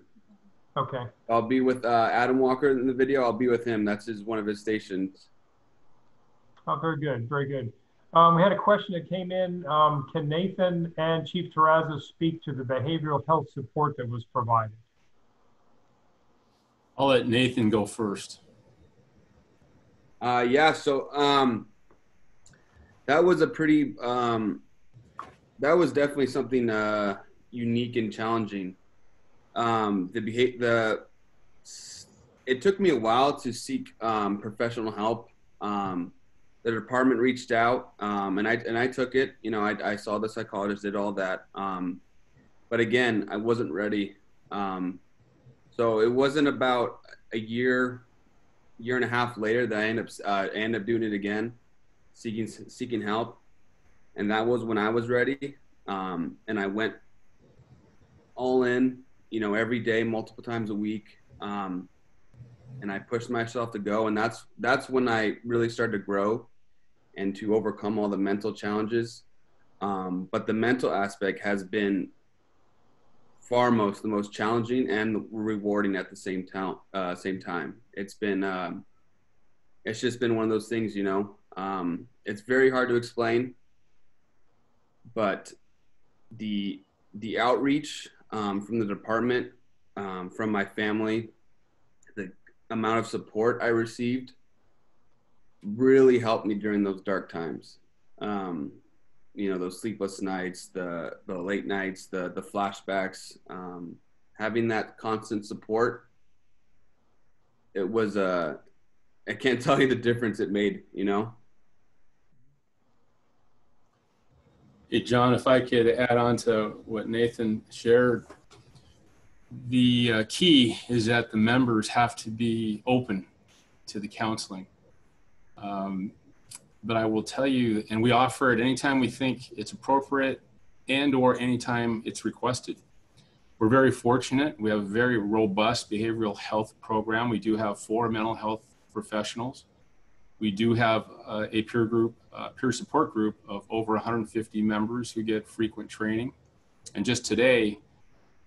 Okay. I'll be with Adam Walker in the video. I'll be with him. That's one of his stations. Oh, very good. Very good. We had a question that came in. Can Nathan and Chief Terrazas speak to the behavioral health support that was provided? I'll let Nathan go first. Yeah, so that was a pretty, that was definitely something unique and challenging. It took me a while to seek professional help. The department reached out, and I took it. You know, I saw the psychologist, did all that. But again, I wasn't ready. So it wasn't about a year and a half later that I ended up doing it again, seeking help, and that was when I was ready. And I went all in, you know, every day, multiple times a week, and I pushed myself to go. And that's when I really started to grow and to overcome all the mental challenges. But the mental aspect has been the most challenging and rewarding at the same time. It's been, it's just been one of those things, you know. It's very hard to explain, but the outreach from the department, from my family, the amount of support I received really helped me during those dark times. You know, those sleepless nights, the late nights, the flashbacks, having that constant support, it was I can't tell you the difference it made, you know? Hey, John, if I could add on to what Nathan shared, the key is that the members have to be open to the counseling. But I will tell you, and we offer it anytime we think it's appropriate and or anytime it's requested. We're very fortunate. We have a very robust behavioral health program. We do have 4 mental health professionals. We do have a peer support group of over 150 members who get frequent training. And just today,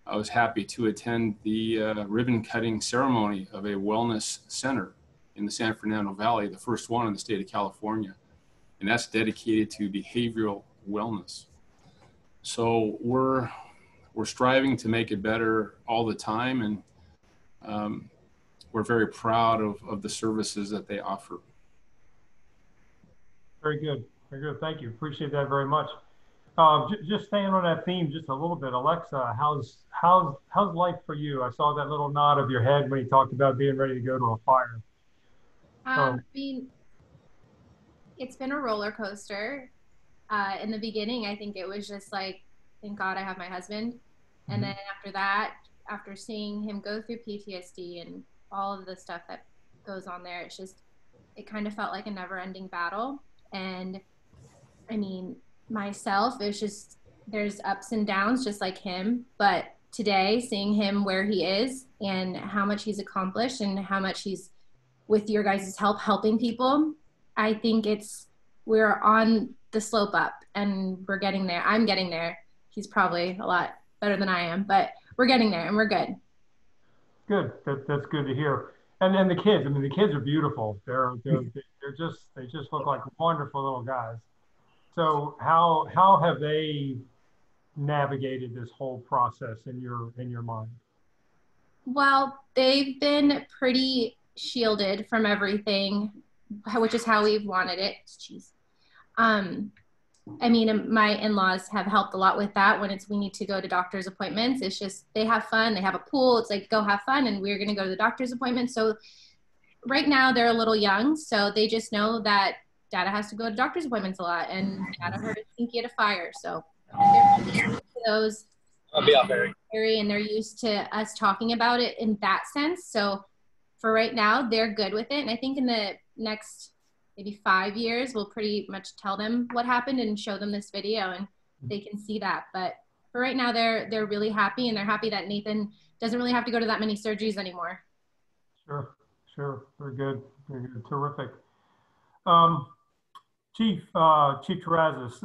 I was happy to attend the ribbon cutting ceremony of a wellness center in the San Fernando Valley, the first one in the state of California. And that's dedicated to behavioral wellness. So we're striving to make it better all the time, and we're very proud of the services that they offer. Very good. Very good. Thank you. Appreciate that very much. Just staying on that theme just a little bit, Alexa, how's life for you? I saw that little nod of your head when you talked about being ready to go to a fire. I mean, it's been a roller coaster. In the beginning, I think it was just like, thank God I have my husband. And then after that, after seeing him go through PTSD and all of the stuff that goes on there, it kind of felt like a never ending battle. And I mean, myself, it's just, there's ups and downs just like him. But today, seeing him where he is and how much he's accomplished and how much he's, with your guys' help, helping people, I think we're on the slope up and we're getting there. I'm getting there. He's probably a lot better than I am, but we're getting there and we're good. Good. That's good to hear. And then the kids, I mean, the kids are beautiful. They just look like wonderful little guys. So how have they navigated this whole process in your mind? Well, they've been pretty shielded from everything, which is how we've wanted it. Jeez. I mean, my in-laws have helped a lot with that when we need to go to doctor's appointments. It's just, they have fun. They have a pool. It's like, go have fun. And we're going to go to the doctor's appointment. So right now they're a little young. So they just know that Dada has to go to doctor's appointments a lot. And Dada heard his stinky at a fire. So They're used to those and they're used to us talking about it in that sense. So for right now, they're good with it. And I think in the next maybe 5 years, we'll pretty much tell them what happened and show them this video and they can see that. But for right now, they're really happy, and they're happy that Nathan doesn't really have to go to that many surgeries anymore. Sure. Very good. Terrific. Chief Terrazas,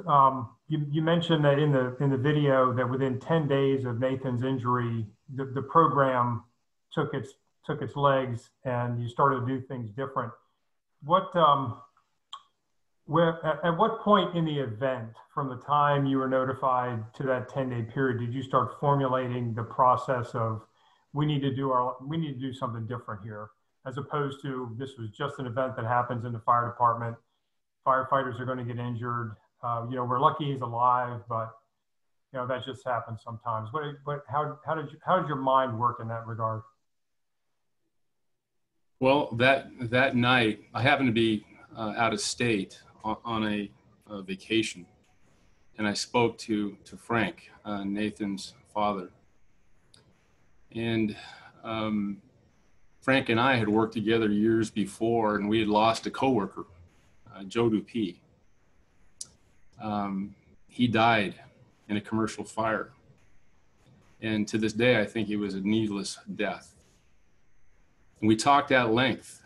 you mentioned that in the video that within 10 days of Nathan's injury, the program took its legs and you started to do things different. At what point in the event, from the time you were notified to that 10-day period, did you start formulating the process of we need to do something different here, as opposed to this was just an event that happens in the fire department? Firefighters are going to get injured. We're lucky he's alive, but that just happens sometimes. How did your mind work in that regard? Well, that night, I happened to be out of state on a vacation, and I spoke to Frank, Nathan's father, and Frank and I had worked together years before, and we had lost a coworker, Joe Dupuy. He died in a commercial fire, and to this day, I think it was a needless death. And we talked at length.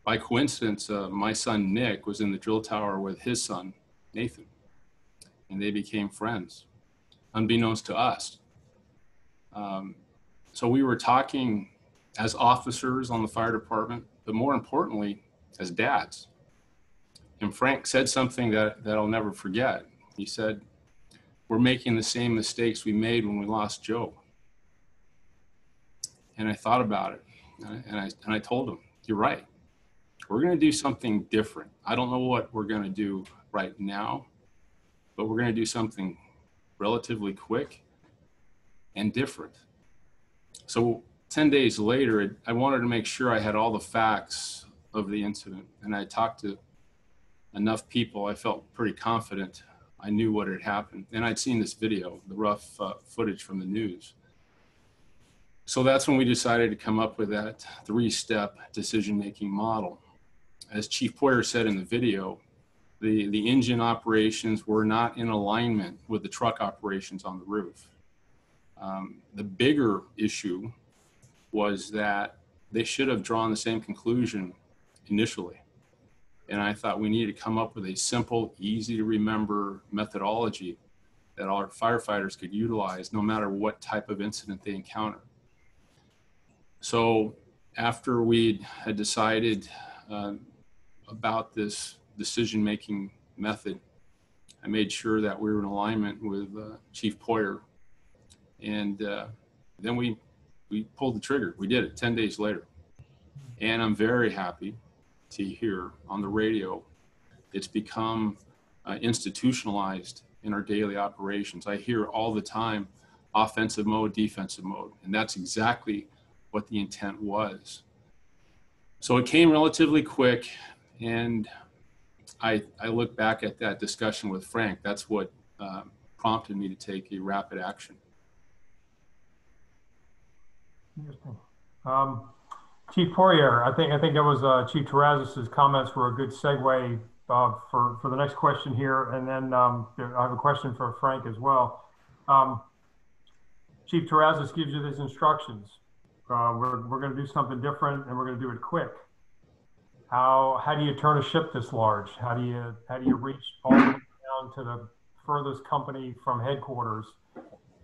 By coincidence, my son Nick was in the drill tower with his son Nathan, and they became friends, unbeknownst to us. So we were talking as officers on the fire department, but more importantly, as dads. And Frank said something that I'll never forget. He said, "We're making the same mistakes we made when we lost Joe." And I thought about it, and I told him, "You're right. We're going to do something different. I don't know what we're going to do right now, but we're going to do something relatively quick and different." So 10 days later, I wanted to make sure I had all the facts of the incident, and I talked to enough people. I felt pretty confident I knew what had happened, and I'd seen this video, the rough footage from the news. So that's when we decided to come up with that 3-step decision-making model. As Chief Poyer said in the video, the engine operations were not in alignment with the truck operations on the roof. The bigger issue was that they should have drawn the same conclusion initially. And I thought we needed to come up with a simple, easy to remember methodology that our firefighters could utilize no matter what type of incident they encounter. So after we had decided about this decision-making method, I made sure that we were in alignment with Chief Poyer, and then we pulled the trigger. We did it 10 days later, and I'm very happy to hear on the radio it's become institutionalized in our daily operations. I hear all the time offensive mode, defensive mode, and that's exactly what the intent was. So it came relatively quick, and I look back at that discussion with Frank. That's what prompted me to take a rapid action. Interesting. Chief Poyer, I think that was Chief Terrazas' comments were a good segue for the next question here, and then I have a question for Frank as well. Chief Terrazas gives you these instructions. We're going to do something different, and we're going to do it quick. How do you turn a ship this large? How do you reach all the way down to the furthest company from headquarters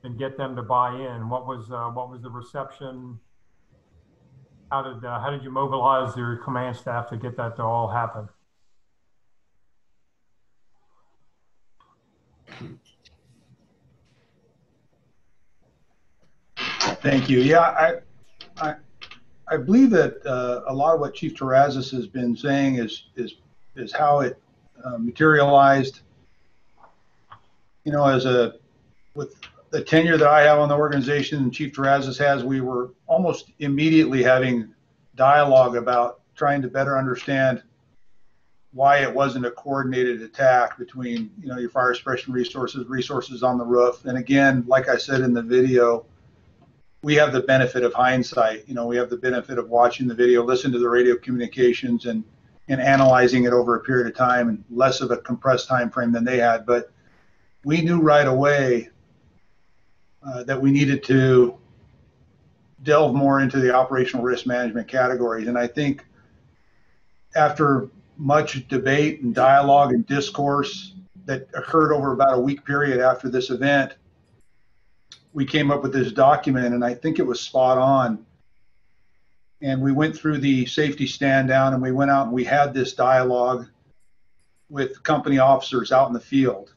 and get them to buy in? What was the reception? How did you mobilize your command staff to get that to all happen? Thank you. Yeah, I believe that a lot of what Chief Terrazas has been saying is how it materialized. You know, with the tenure that I have on the organization and Chief Terrazas has, we were almost immediately having dialogue about trying to better understand why it wasn't a coordinated attack between, you know, your fire suppression resources on the roof. And again, like I said in the video, we have the benefit of hindsight. You know, we have the benefit of watching the video, listen to the radio communications, and analyzing it over a period of time, and less of a compressed time frame than they had. But we knew right away that we needed to delve more into the operational risk management categories. And I think after much debate and dialogue and discourse that occurred over about a week period after this event, we came up with this document, and I think it was spot on. And we went through the safety stand down, and we went out and we had this dialogue with company officers out in the field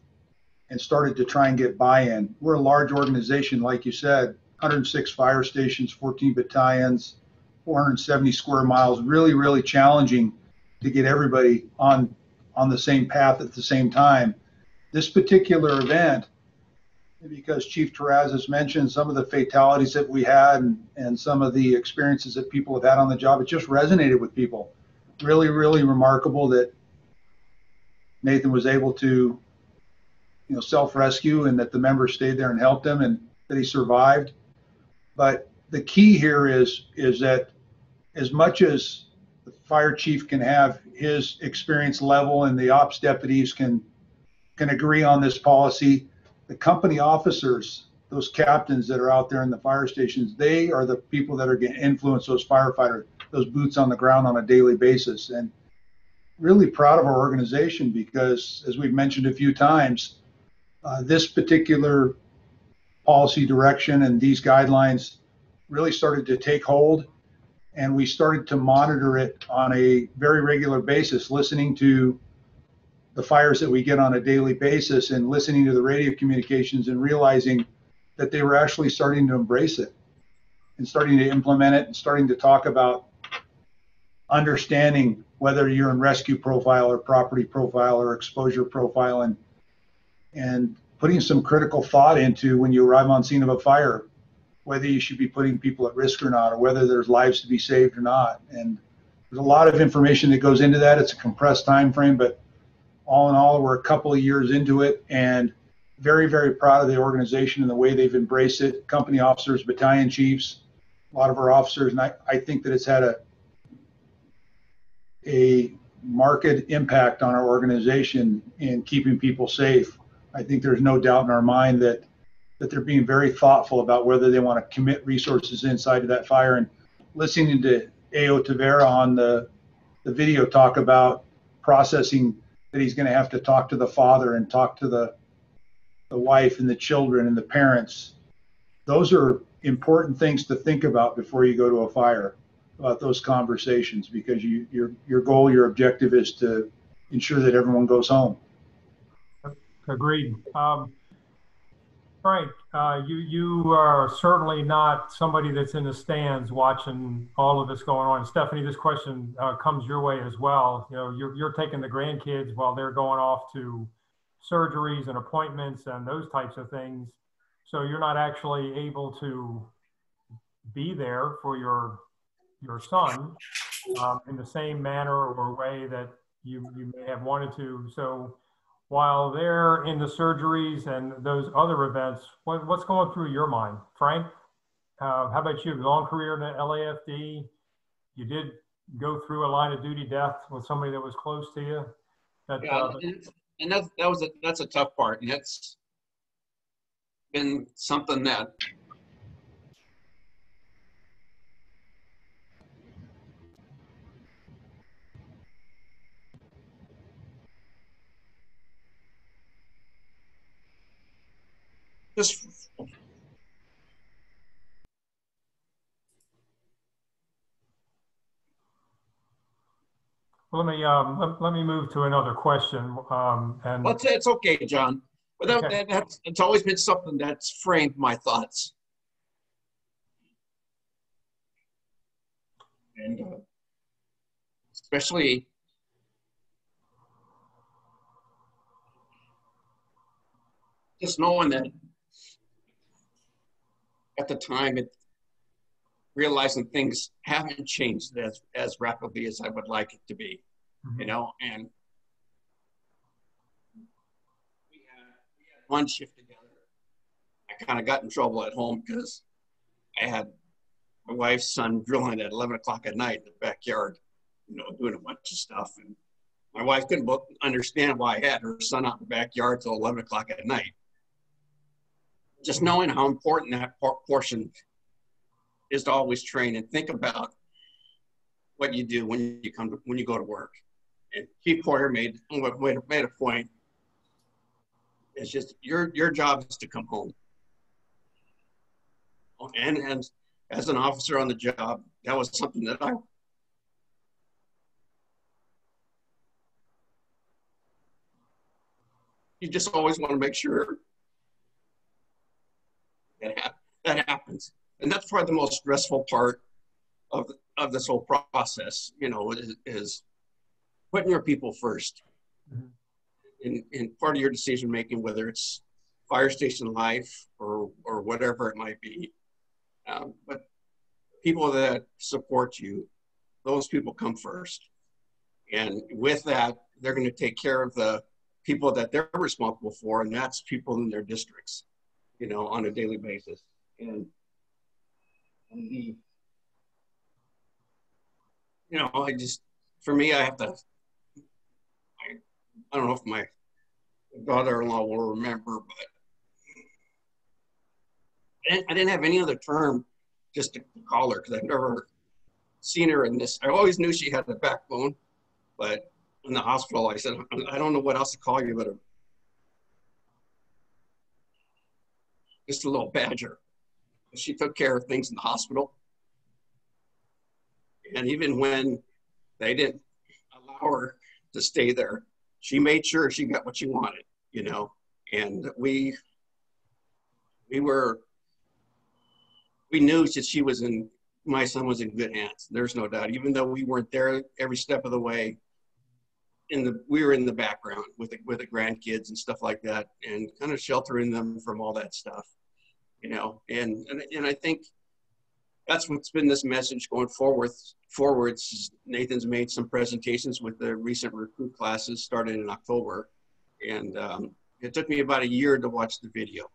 and started to try and get buy-in. We're a large organization, like you said, 106 fire stations, 14 battalions, 470 square miles, really, really challenging to get everybody on the same path at the same time. This particular event, because Chief Terrazas mentioned some of the fatalities that we had and some of the experiences that people have had on the job, it just resonated with people. Really, really remarkable that Nathan was able to, you know, self-rescue, and that the members stayed there and helped him, and that he survived. But the key here is that as much as the fire chief can have his experience level and the ops deputies can agree on this policy, the company officers, those captains that are out there in the fire stations, they are the people that are going to influence those firefighters, those boots on the ground on a daily basis. And really proud of our organization because, as we've mentioned a few times, this particular policy direction and these guidelines really started to take hold, and we started to monitor it on a very regular basis, listening to the fires that we get on a daily basis and listening to the radio communications and realizing that they were actually starting to embrace it and starting to implement it and starting to talk about understanding whether you're in rescue profile or property profile or exposure profile, and putting some critical thought into when you arrive on scene of a fire, whether you should be putting people at risk or not, or whether there's lives to be saved or not. And there's a lot of information that goes into that. It's a compressed time frame, but all in all, we're a couple of years into it, and very, very proud of the organization and the way they've embraced it. Company officers, battalion chiefs, a lot of our officers, and I think that it's had a marked impact on our organization in keeping people safe. I think there's no doubt in our mind that they're being very thoughtful about whether they want to commit resources inside of that fire. And listening to A.O. Tavera on the video talk about processing that he's going to have to talk to the father and talk to the wife and the children and the parents. Those are important things to think about before you go to a fire, about those conversations, because your goal, your objective is to ensure that everyone goes home. Agreed. Frank, you are certainly not somebody that's in the stands watching all of this going on. Stephanie, this question comes your way as well. You know, you're taking the grandkids while they're going off to surgeries and appointments and those types of things. So you're not actually able to be there for your son in the same manner or way that you may have wanted to. So while they're in the surgeries and those other events, what's going through your mind? Frank, how about you? Long career in the LAFD. You did go through a line of duty death with somebody that was close to you. And that's a tough part. And that's been something that just let me move to another question. Well, it's okay, John. But it's always been something that's framed my thoughts. And especially just knowing that at the time, realizing things haven't changed as rapidly as I would like it to be, you know, and one shift together, I kind of got in trouble at home because I had my wife's son drilling at 11 o'clock at night in the backyard, you know, doing a bunch of stuff. And my wife couldn't understand why I had her son out in the backyard till 11 o'clock at night. Just knowing how important that portion is to always train and think about what you do when you go to work. And Chief Poyer made a point. It's just your job is to come home. And as an officer on the job, that was something that you just always want to make sure that happens. And that's probably the most stressful part of this whole process, you know, is putting your people first. Mm-hmm. in part of your decision making, whether it's fire station life or whatever it might be. But people that support you, those people come first. And with that, they're going to take care of the people that they're responsible for, and that's people in their districts, you know, on a daily basis. And you know, for me, I have to, I don't know if my daughter-in-law will remember, but I didn't have any other term just to call her because I've never seen her in this. I always knew she had a backbone, but in the hospital, I said, I don't know what else to call you, but just a little badger. She took care of things in the hospital. And even when they didn't allow her to stay there, she made sure she got what she wanted, you know. And we knew that my son was in good hands. There's no doubt. Even though we weren't there every step of the way, we were in the background with the grandkids and stuff like that, and kind of sheltering them from all that stuff, you know. And I think that's what's been this message going forwards. Nathan's made some presentations with the recent recruit classes starting in October. And it took me about a year to watch the video.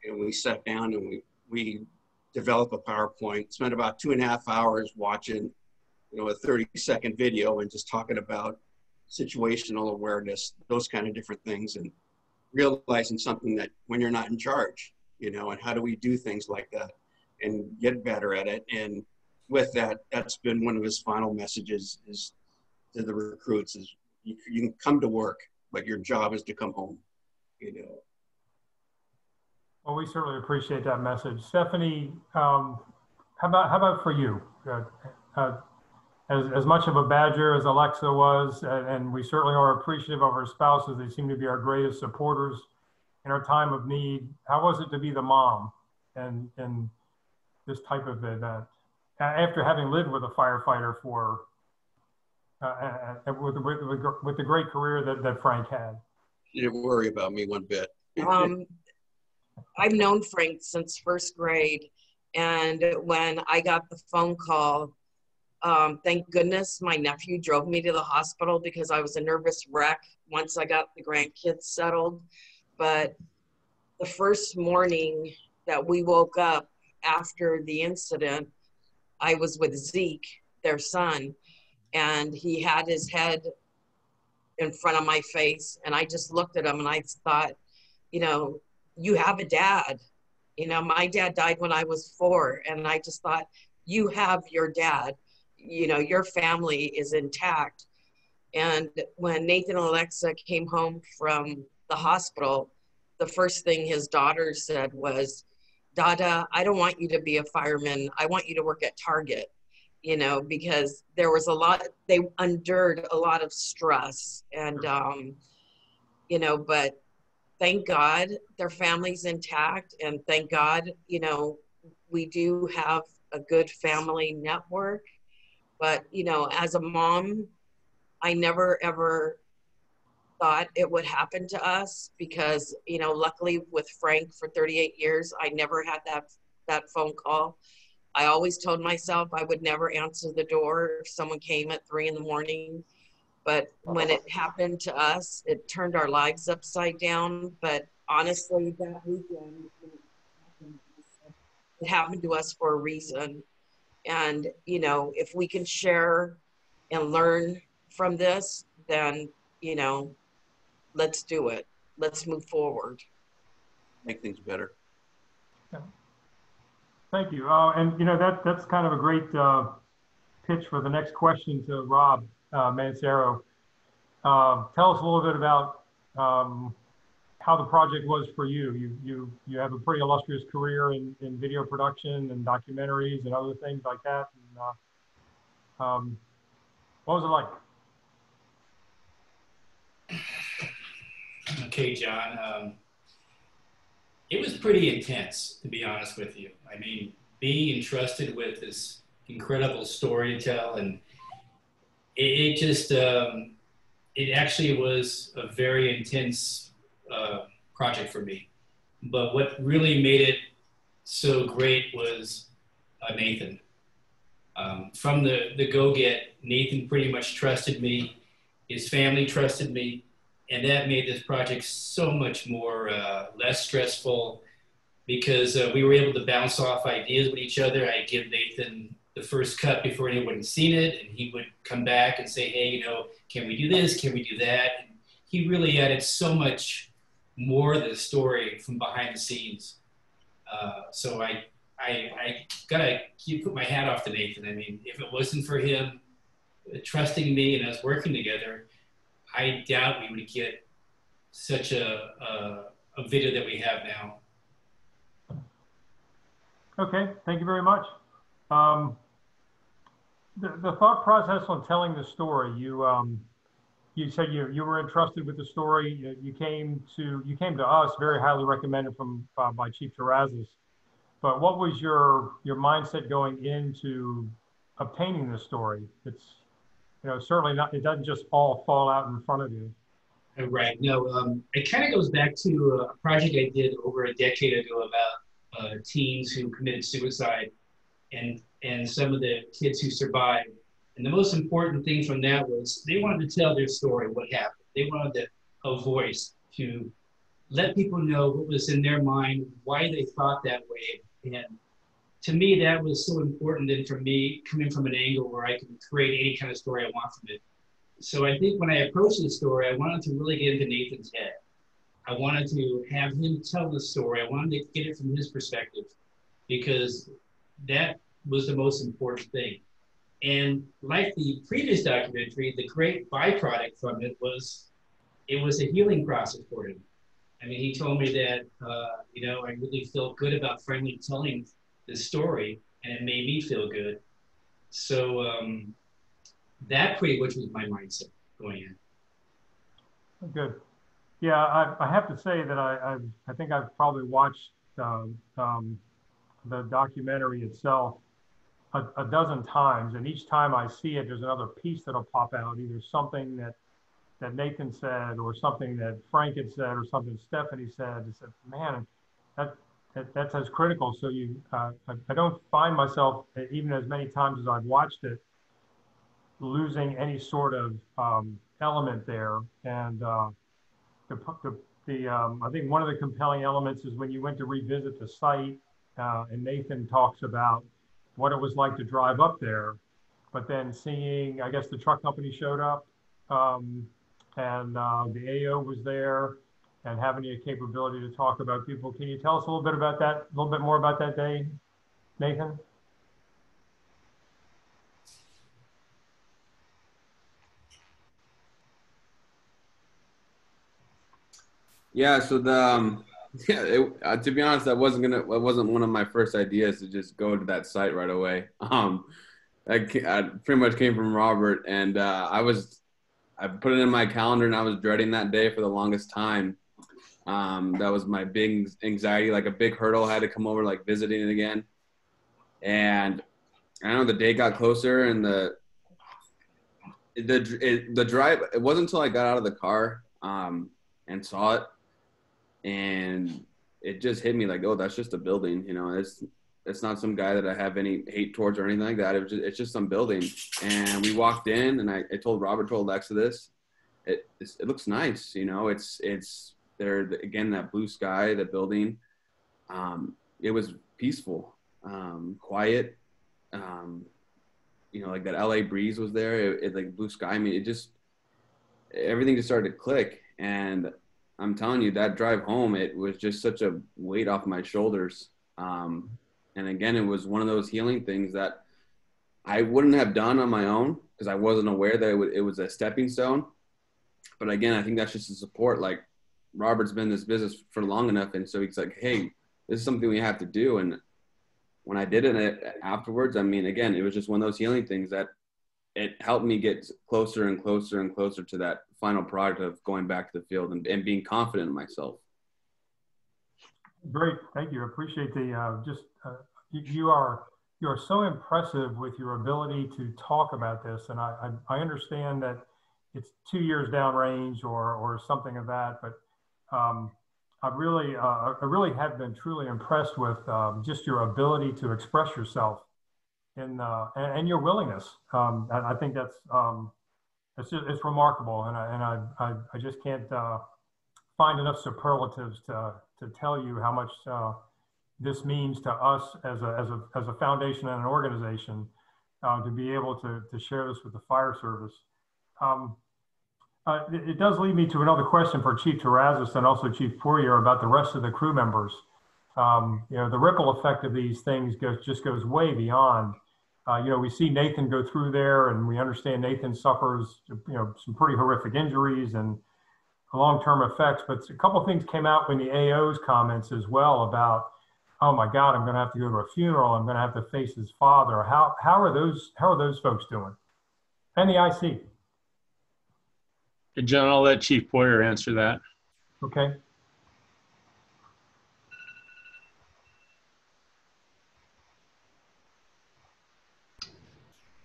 And we sat down and we developed a PowerPoint, spent about 2.5 hours watching, you know, a 30-second video and just talking about situational awareness, those kind of different things, and realizing something that when you're not in charge, you know, and how do we do things like that and get better at it. And with that, that's been one of his final messages is to the recruits is you can come to work, but your job is to come home, you know. Well, we certainly appreciate that message. Stephanie, how about for you? As much of a badger as Alexa was, and we certainly are appreciative of our spouses, they seem to be our greatest supporters in our time of need. How was it to be the mom in this type of event? After having lived with a firefighter for, with the great career that Frank had. You didn't worry about me one bit. I've known Frank since first grade. And when I got the phone call, thank goodness my nephew drove me to the hospital because I was a nervous wreck once I got the grandkids settled. But the first morning that we woke up after the incident, I was with Zeke, their son, and he had his head in front of my face. And I just looked at him and I thought, you know, you have a dad. You know, my dad died when I was 4. And I just thought, you have your dad. You know, your family is intact. And when Nathan and Alexa came home from the hospital, the first thing his daughter said was, Dada, I don't want you to be a fireman. I want you to work at Target, you know, because there was they endured a lot of stress. And, you know, but thank God their family's intact. And thank God, you know, we do have a good family network. But, you know, as a mom, I never, ever thought it would happen to us because, you know, luckily with Frank for 38 years, I never had that phone call. I always told myself I would never answer the door if someone came at 3 in the morning. But when it happened to us, it turned our lives upside down. But honestly, that weekend, it happened to us for a reason. And, you know, if we can share and learn from this, then, you know, let's do it. Let's move forward. Make things better. Thank you. And, you know, that's kind of a great pitch for the next question to Rob Mancero. Tell us a little bit about how the project was for you. You have a pretty illustrious career in video production and documentaries and other things like that. And, what was it like? Okay, John. It was pretty intense, to be honest with you. I mean, being entrusted with this incredible story to tell, and it just, it actually was a very intense project for me. But what really made it so great was Nathan. From the go-get, Nathan pretty much trusted me. His family trusted me. And that made this project so much more less stressful because we were able to bounce off ideas with each other. I'd give Nathan the first cut before anyone had seen it, and he would come back and say, hey, you know, can we do this? Can we do that? And he really added so much more to the story from behind the scenes. So I gotta put my hat off to Nathan. I mean, if it wasn't for him trusting me and us working together, I doubt we would get such a video that we have now. Okay, thank you very much. The thought process on telling the story, you said you were entrusted with the story. You came to us, very highly recommended by Chief Terrazas. But what was your mindset going into obtaining the story? It's, you know, certainly not, it doesn't just all fall out in front of you. Right. No, it kind of goes back to a project I did over a decade ago about teens who committed suicide and some of the kids who survived. And the most important thing from that was they wanted to tell their story, what happened. They wanted a voice to let people know what was in their mind, why they thought that way. And to me, that was so important. And for me, coming from an angle where I can create any kind of story I want from it. So I think when I approached this story, I wanted to really get into Nathan's head. I wanted to have him tell the story. I wanted to get it from his perspective because that was the most important thing. And like the previous documentary, the great byproduct from it was a healing process for him. I mean, he told me that, you know, I really felt good about finally telling this story, and it made me feel good. So that pretty much was my mindset going in. Good. Yeah, I have to say that I think I've probably watched the documentary itself a dozen times, and each time I see it, there's another piece that'll pop out, either something that Nathan said, or something that Frank had said, or something Stephanie said. I said, man, that's as critical. So I don't find myself, even as many times as I've watched it, losing any sort of element there. And I think one of the compelling elements is when you went to revisit the site, and Nathan talks about what it was like to drive up there, but then seeing, I guess the truck company showed up, and the AO was there, and having the capability to talk about people. Can you tell us a little bit about that, a little bit more about that day, Nathan? Yeah, so to be honest, that wasn't one of my first ideas to just go to that site right away. I pretty much came from Robert, and I put it in my calendar, and I was dreading that day for the longest time. That was my big anxiety, like a big hurdle. I had to come over, like visiting it again. And I know the day got closer, and the drive. It wasn't until I got out of the car and saw it, and it just hit me like, oh, that's just a building. You know, it's not some guy that I have any hate towards or anything like that. It's just some building. And we walked in, and I told Robert, told Alexa this. It looks nice, you know. It's there, again, that blue sky, the building, it was peaceful, quiet. You know, like that LA breeze was there. It like blue sky. I mean, it just, everything just started to click. And I'm telling you, that drive home, it was just such a weight off my shoulders. And again, it was one of those healing things that I wouldn't have done on my own because I wasn't aware that it was a stepping stone. But again, I think that's just a support. Like, Robert's been in this business for long enough. And so he's like, hey, this is something we have to do. And when I did it afterwards, I mean, again, it was just one of those healing things that it helped me get closer and closer and closer to that final product of going back to the field and being confident in myself. Great, thank you. I appreciate the you are so impressive with your ability to talk about this, and I understand that it's 2 years downrange or something of that, but I really have been truly impressed with just your ability to express yourself and your willingness. I think that's it's remarkable, and I just can't find enough superlatives to tell you how much this means to us as a foundation and an organization to be able to share this with the fire service. It does lead me to another question for Chief Terrazas and also Chief Poirier about the rest of the crew members. You know, the ripple effect of these things just goes way beyond. You know, we see Nathan go through there, and we understand Nathan suffers, you know, some pretty horrific injuries and long-term effects. But a couple of things came out in the AO's comments as well about, oh my God, I'm going to have to go to a funeral. I'm going to have to face his father. How are those folks doing? And the IC. Hey, John, I'll let Chief Poirier answer that. Okay.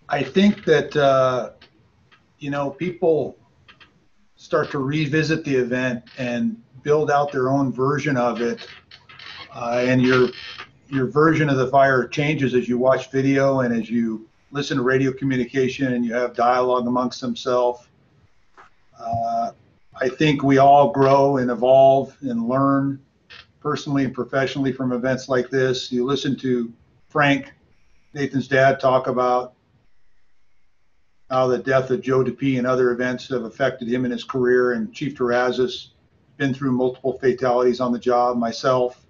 I think that, you know, people start to revisit the event and build out their own version of it. And your version of the fire changes as you watch video and as you listen to radio communication and you have dialogue amongst themselves. I think we all grow and evolve and learn personally and professionally from events like this. You listen to Frank, Nathan's dad, talk about how the death of Joe DePee and other events have affected him in his career, and Chief Terrazas been through multiple fatalities on the job, myself.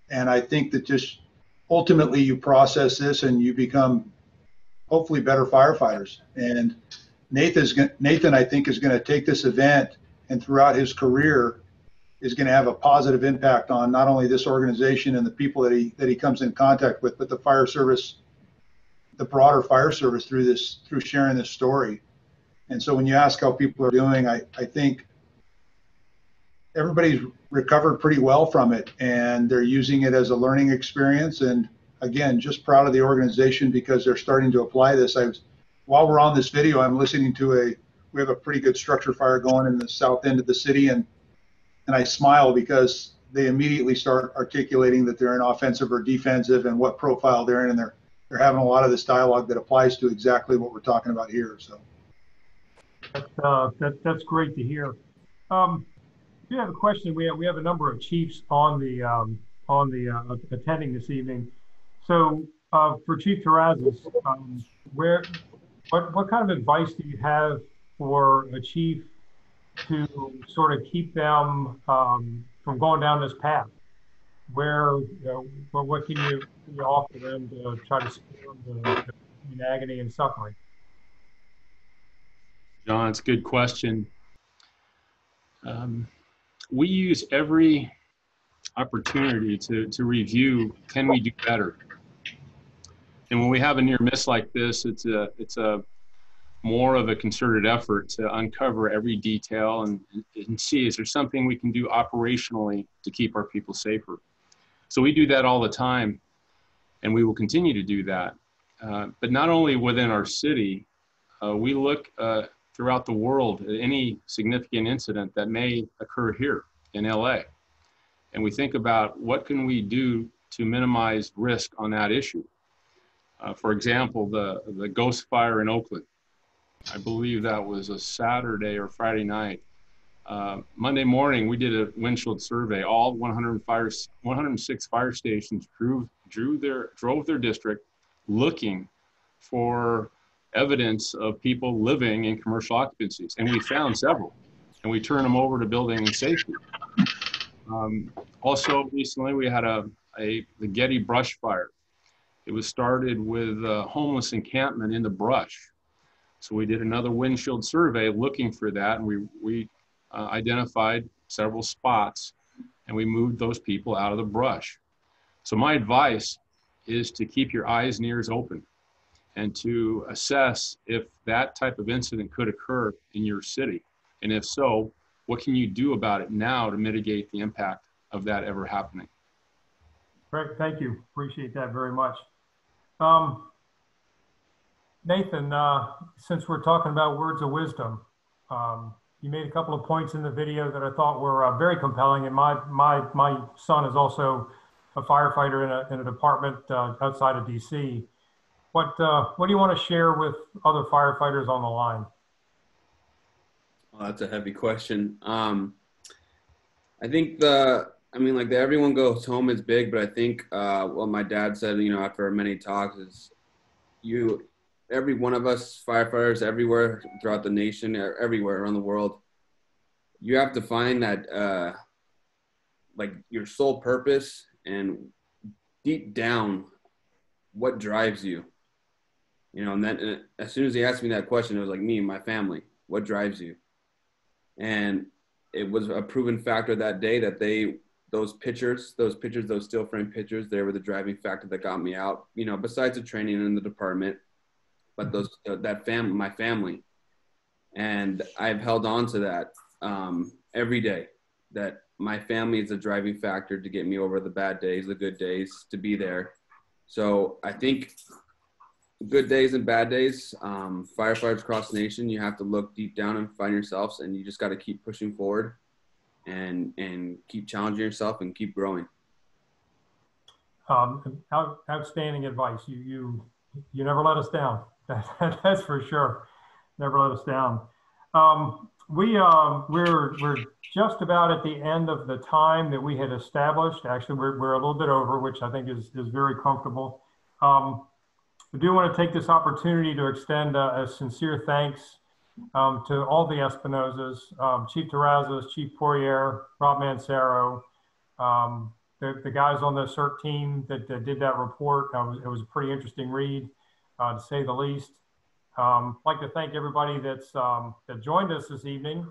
And I think that just ultimately you process this and you become hopefully better firefighters. And Nathan, I think, is going to take this event and throughout his career is going to have a positive impact on not only this organization and the people that he comes in contact with, but the fire service, the broader fire service through sharing this story. And so when you ask how people are doing, I think everybody's recovered pretty well from it, and they're using it as a learning experience. And again, just proud of the organization because they're starting to apply this. While we're on this video, I'm listening to we have a pretty good structure fire going in the south end of the city, and I smile because they immediately start articulating that they're in offensive or defensive and what profile they're in, and they're having a lot of this dialogue that applies to exactly what we're talking about here. So that's great to hear. We have a question. We have a number of chiefs on the attending this evening. So for Chief Terrazas, what kind of advice do you have for a chief to sort of keep them from going down this path? What can you offer them to try to spare them the agony and suffering? John, it's a good question. We use every opportunity to review, can we do better? And when we have a near miss like this, it's a more of a concerted effort to uncover every detail and see, is there something we can do operationally to keep our people safer? So we do that all the time, and we will continue to do that. But not only within our city, we look throughout the world at any significant incident that may occur here in LA. And we think about what can we do to minimize risk on that issue. For example, the ghost fire in Oakland. I believe that was a Saturday or Friday night. Monday morning, we did a windshield survey. All 106 fire stations drove their district looking for evidence of people living in commercial occupancies. And we found several, and we turned them over to building and safety. Also recently, we had the Getty brush fire. It was started with a homeless encampment in the brush. So we did another windshield survey looking for that, and we identified several spots, and we moved those people out of the brush. So my advice is to keep your eyes and ears open and to assess if that type of incident could occur in your city. And if so, what can you do about it now to mitigate the impact of that ever happening? Great, thank you. Appreciate that very much. Nathan, since we're talking about words of wisdom, you made a couple of points in the video that I thought were very compelling. And my son is also a firefighter in a department outside of DC. What do you want to share with other firefighters on the line? Well, that's a heavy question. I think the everyone goes home is big, but I think what my dad said, after our many talks is every one of us firefighters everywhere throughout the nation, everywhere around the world, you have to find that your sole purpose and deep down what drives you. And then as soon as he asked me that question, it was like me and my family, what drives you? And it was a proven factor that day that those steel frame pictures, they were the driving factor that got me out, besides the training in the department, but my family. And I've held on to that every day, that my family is a driving factor to get me over the bad days, the good days, to be there. So I think good days and bad days, firefighters across the nation, you have to look deep down and find yourselves, and you just got to keep pushing forward and keep challenging yourself and keep growing. Outstanding advice. You never let us down. That's for sure. Never let us down. We're just about at the end of the time that we had established. Actually, we're a little bit over, which I think is very comfortable. I do want to take this opportunity to extend a sincere thanks to all the Espinosas, Chief Terrazas, Chief Poirier, Rob Mancero, the guys on the CERT team that did that report. It was a pretty interesting read, to say the least. I'd like to thank everybody that joined us this evening,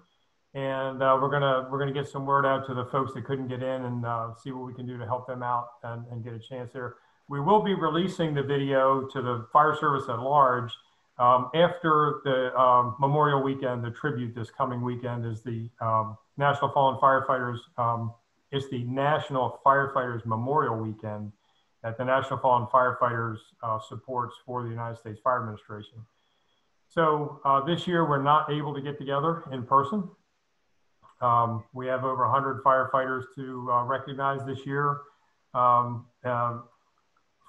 and we're gonna get some word out to the folks that couldn't get in and see what we can do to help them out and get a chance there. We will be releasing the video to the fire service at large after the Memorial Weekend. The tribute this coming weekend is the National Fallen Firefighters. It's the National Firefighters Memorial Weekend that the National Fallen Firefighters supports for the United States Fire Administration. So this year we're not able to get together in person. We have over 100 firefighters to recognize this year.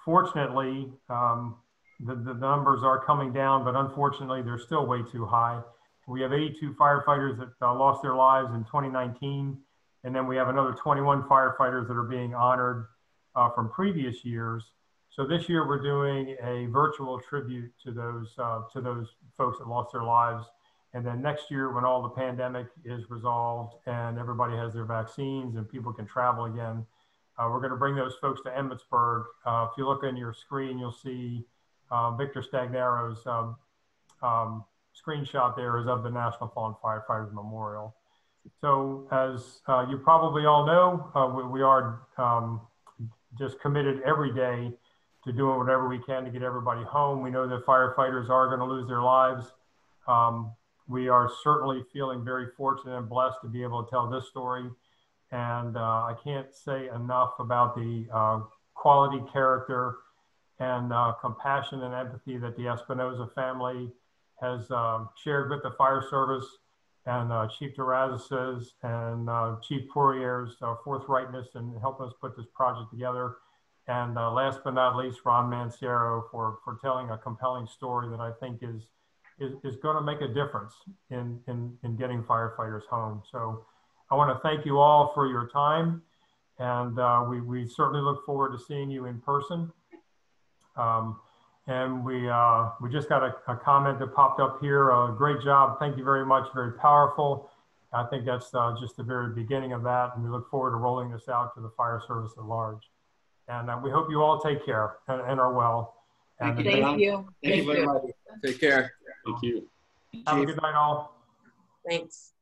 Fortunately, the numbers are coming down, but unfortunately, they're still way too high. We have 82 firefighters that lost their lives in 2019, and then we have another 21 firefighters that are being honored from previous years. So this year, we're doing a virtual tribute to those folks that lost their lives. And then next year, when all the pandemic is resolved and everybody has their vaccines and people can travel again, we're going to bring those folks to Emmitsburg. If you look on your screen, you'll see Victor Stagnaro's screenshot there is of the National Fallen Firefighters Memorial. So as you probably all know, we are just committed every day to doing whatever we can to get everybody home. We know that firefighters are going to lose their lives. We are certainly feeling very fortunate and blessed to be able to tell this story. And I can't say enough about the quality, character, and compassion and empathy that the Espinosa family has shared with the fire service, and Chief Terrazas and Chief Poirier's forthrightness in helping us put this project together. And last but not least, Ron Mancero for telling a compelling story that I think is is going to make a difference in getting firefighters home. So I want to thank you all for your time, and we certainly look forward to seeing you in person. And we just got a comment that popped up here. Great job. Thank you very much. Very powerful. I think that's just the very beginning of that. And we look forward to rolling this out to the fire service at large. And we hope you all take care and are well. Thank you. Thank you very much. Take care. Thank you. Have a good night, all. Thanks.